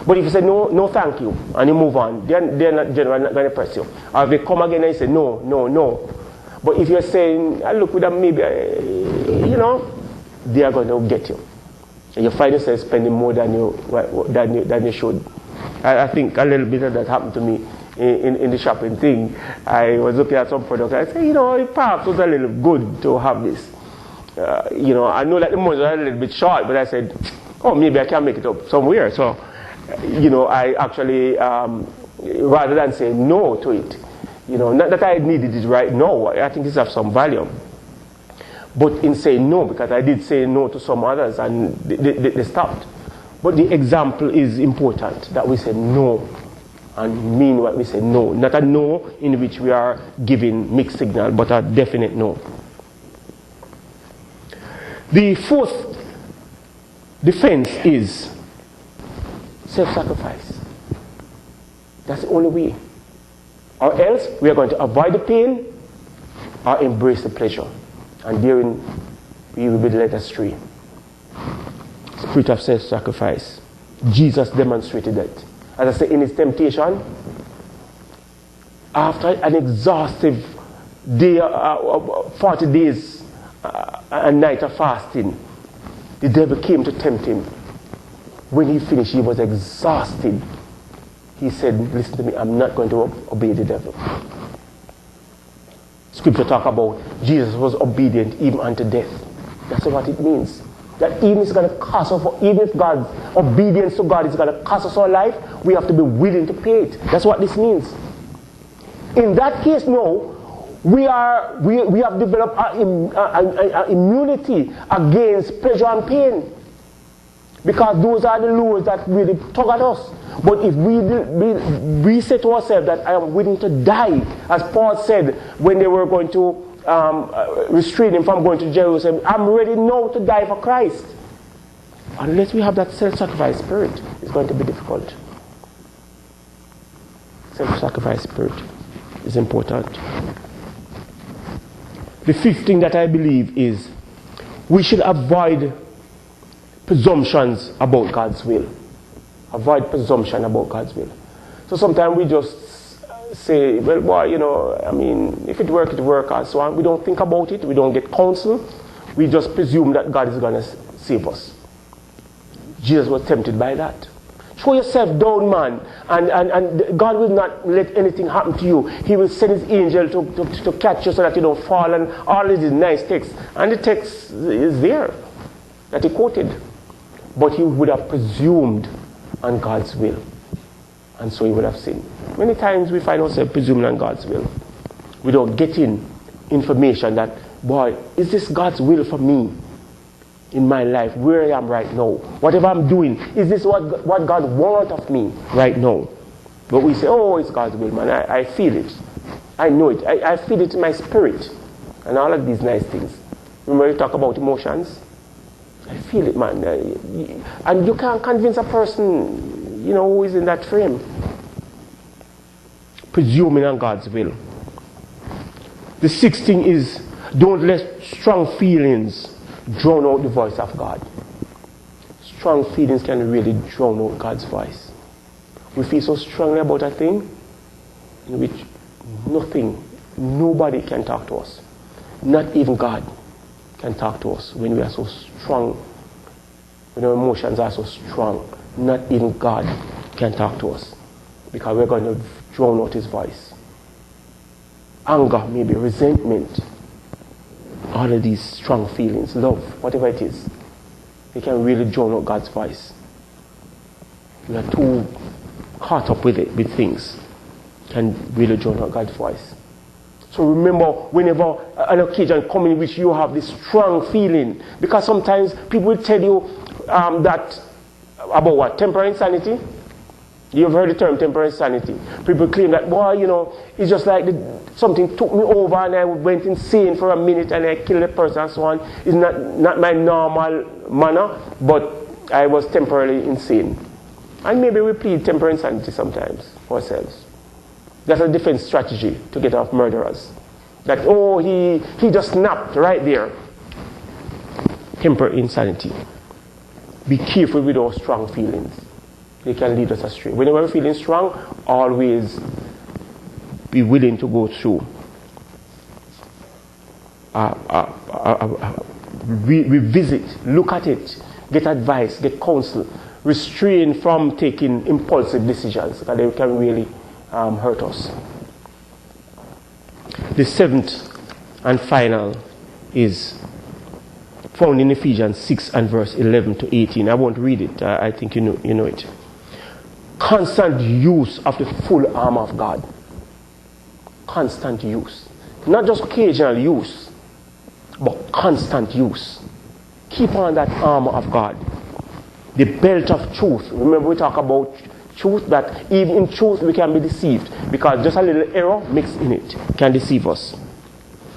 But if you say, no thank you, and you move on, they're not generally not going to press you. Or if they come again and you say, no. But if you're saying, I look with them, maybe, they are going to get you. And you find yourself spending more than you should. I think a little bit of that happened to me in the shopping thing. I was looking at some products. I said, perhaps it was a little good to have this. I know that the money was a little bit short, but I said, maybe I can make it up somewhere. So, I actually, rather than say no to it, not that I needed it right now, I think this has some value. But in saying no, because I did say no to some others and they stopped. But the example is important, that we say no and mean what we say no. Not a no in which we are giving mixed signal, but a definite no. The fourth defense is self-sacrifice. That's the only way. Or else we are going to avoid the pain or embrace the pleasure. And therein we will be led astray. Spirit of self-sacrifice. Jesus demonstrated that. As I say, in his temptation, after an exhaustive day, 40 days and night of fasting, the devil came to tempt him. When he finished, he was exhausted. He said, listen to me, I'm not going to obey the devil. Scripture talk about Jesus was obedient even unto death. That's what it means. That even if it's going to cost us, even if God's obedience to God is going to cost us our life, we have to be willing to pay it. That's what this means. In that case, no, we have developed an immunity against pleasure and pain. Because those are the lures that really tug at us. But if we say to ourselves that I am willing to die, as Paul said when they were going to restrain him from going to Jerusalem, I'm ready now to die for Christ. Unless we have that self-sacrifice spirit, it's going to be difficult. Self-sacrifice spirit is important. The fifth thing that I believe is we should avoid presumptions about God's will. Avoid presumption about God's will. So sometimes we just say, well, boy, if it works, it works, and so on. We don't think about it. We don't get counsel. We just presume that God is going to save us. Jesus was tempted by that. Throw yourself down, man. And God will not let anything happen to you. He will send his angel to catch you so that you don't fall. And all of these nice texts. And the text is there that he quoted. But he would have presumed on God's will. And so he would have sinned. Many times we find ourselves presuming on God's will without getting information that, boy, is this God's will for me in my life, where I am right now? Whatever I'm doing, is this what God wants of me right now? But we say, oh, it's God's will, man. I feel it. I know it. I feel it in my spirit. And all of these nice things. Remember you talk about emotions? I feel it, man. And you can't convince a person, who is in that frame. Presuming on God's will. The sixth thing is, don't let strong feelings drown out the voice of God. Strong feelings can really drown out God's voice. We feel so strongly about a thing in which nobody can talk to us. Not even God can talk to us when we are so strong, when our emotions are so strong. Not even God can talk to us because we're going to drown out his voice. Anger, maybe resentment, all of these strong feelings, love, whatever it is, they can really drown out God's voice. We are too caught up with things, can really drown out God's voice. So remember, whenever an occasion comes in which you have this strong feeling, because sometimes people will tell you that about what? Temporary insanity. You've heard the term temporary insanity. People claim that, boy, it's just like something took me over and I went insane for a minute and I killed a person and so on. It's not my normal manner, but I was temporarily insane. And maybe we plead temporary insanity sometimes for ourselves. That's a defense strategy to get off murderers. That, he just snapped right there. Temporary insanity. Be careful with those strong feelings. They can lead us astray. Whenever we're feeling strong, always be willing to go through revisit, look at it, get advice, get counsel, restrain from taking impulsive decisions because they can really hurt us. The seventh and final is found in Ephesians 6 and verse 11 to 18. I won't read it. I think you know it. Constant use of the full armor of God. Constant use. Not just occasional use, but constant use. Keep on that armor of God. The belt of truth. Remember we talk about truth, that even in truth we can be deceived because just a little error mixed in it can deceive us.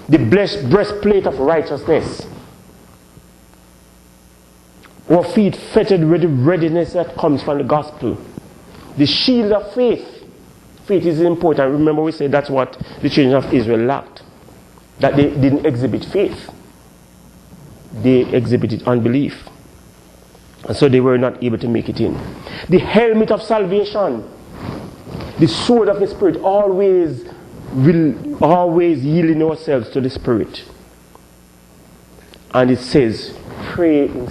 The breastplate of righteousness. Our feet fitted with the readiness that comes from the gospel. The shield of faith. Faith is important. Remember we said that's what the children of Israel lacked. That they didn't exhibit faith. They exhibited unbelief. And so they were not able to make it in. The helmet of salvation. The sword of the Spirit. Always yielding ourselves to the Spirit. And it says, pray in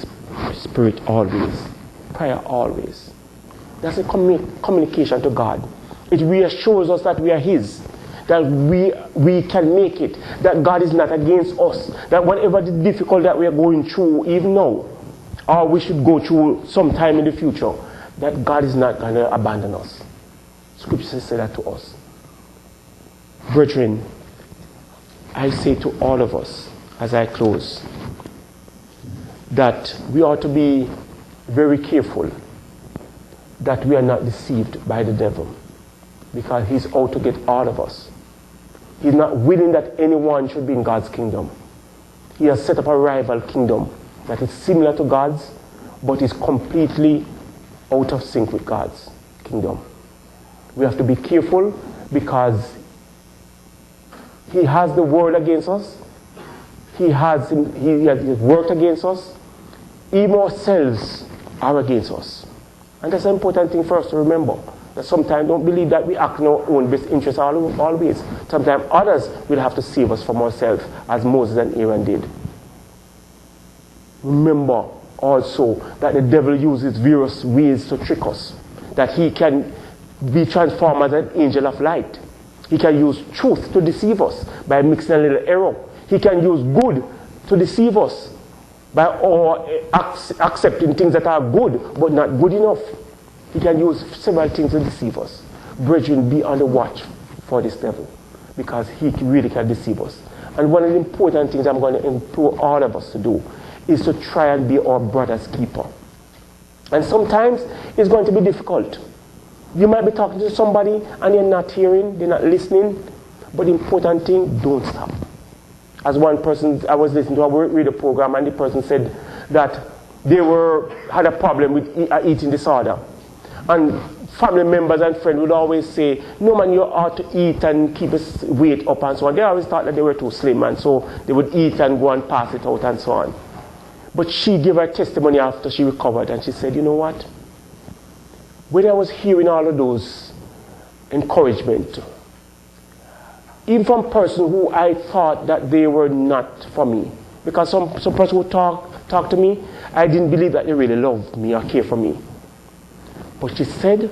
Spirit always. Prayer always. That's a communication to God. It reassures us that we are His. That we can make it. That God is not against us. That whatever the difficulty that we are going through, even now, or we should go through sometime in the future, that God is not going to abandon us. Scripture says that to us. Brethren, I say to all of us, as I close, that we ought to be very careful that we are not deceived by the devil, because he's out to get all of us. He's not willing that anyone should be in God's kingdom. He has set up a rival kingdom that is similar to God's, but is completely out of sync with God's kingdom. We have to be careful because he has the world against us. He has worked against us. Even ourselves are against us. And that's an important thing for us to remember. That sometimes don't believe that we act in our own best interest always. Sometimes others will have to save us from ourselves, as Moses and Aaron did. Remember also that the devil uses various ways to trick us. that he can be transformed as an angel of light. He can use truth to deceive us by mixing a little error. He can use good to deceive us by accepting things that are good but not good enough. He can use several things to deceive us. Brethren, be on the watch for this devil, because he really can deceive us. And one of the important things I'm going to implore all of us to do is to try and be our brother's keeper. And sometimes it's going to be difficult. You might be talking to somebody and they're not hearing, they're not listening. But the important thing, don't stop. As one person, I was listening to a radio program, and the person said that they had a problem with eating disorder. And family members and friends would always say, no man, you ought to eat and keep his weight up and so on. They always thought that they were too slim, and so they would eat and go and pass it out and so on. But she gave her testimony after she recovered, and she said, you know what? When I was hearing all of those encouragement, even from person who I thought that they were not for me, because some person would talk to me, I didn't believe that they really loved me or cared for me. But she said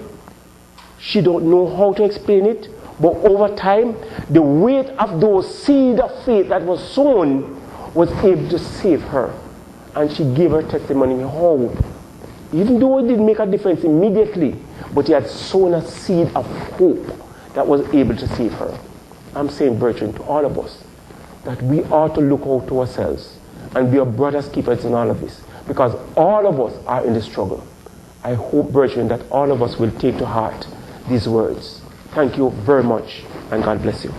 she don't know how to explain it, but over time, the weight of those seed of faith that was sown was able to save her. And she gave her testimony how, even though it didn't make a difference immediately, but he had sown a seed of hope that was able to save her. I'm saying, brethren, to all of us, that we ought to look out to ourselves and be our brother's keepers in all of this, because all of us are in the struggle. I hope, brethren, that all of us will take to heart these words. Thank you very much, and God bless you.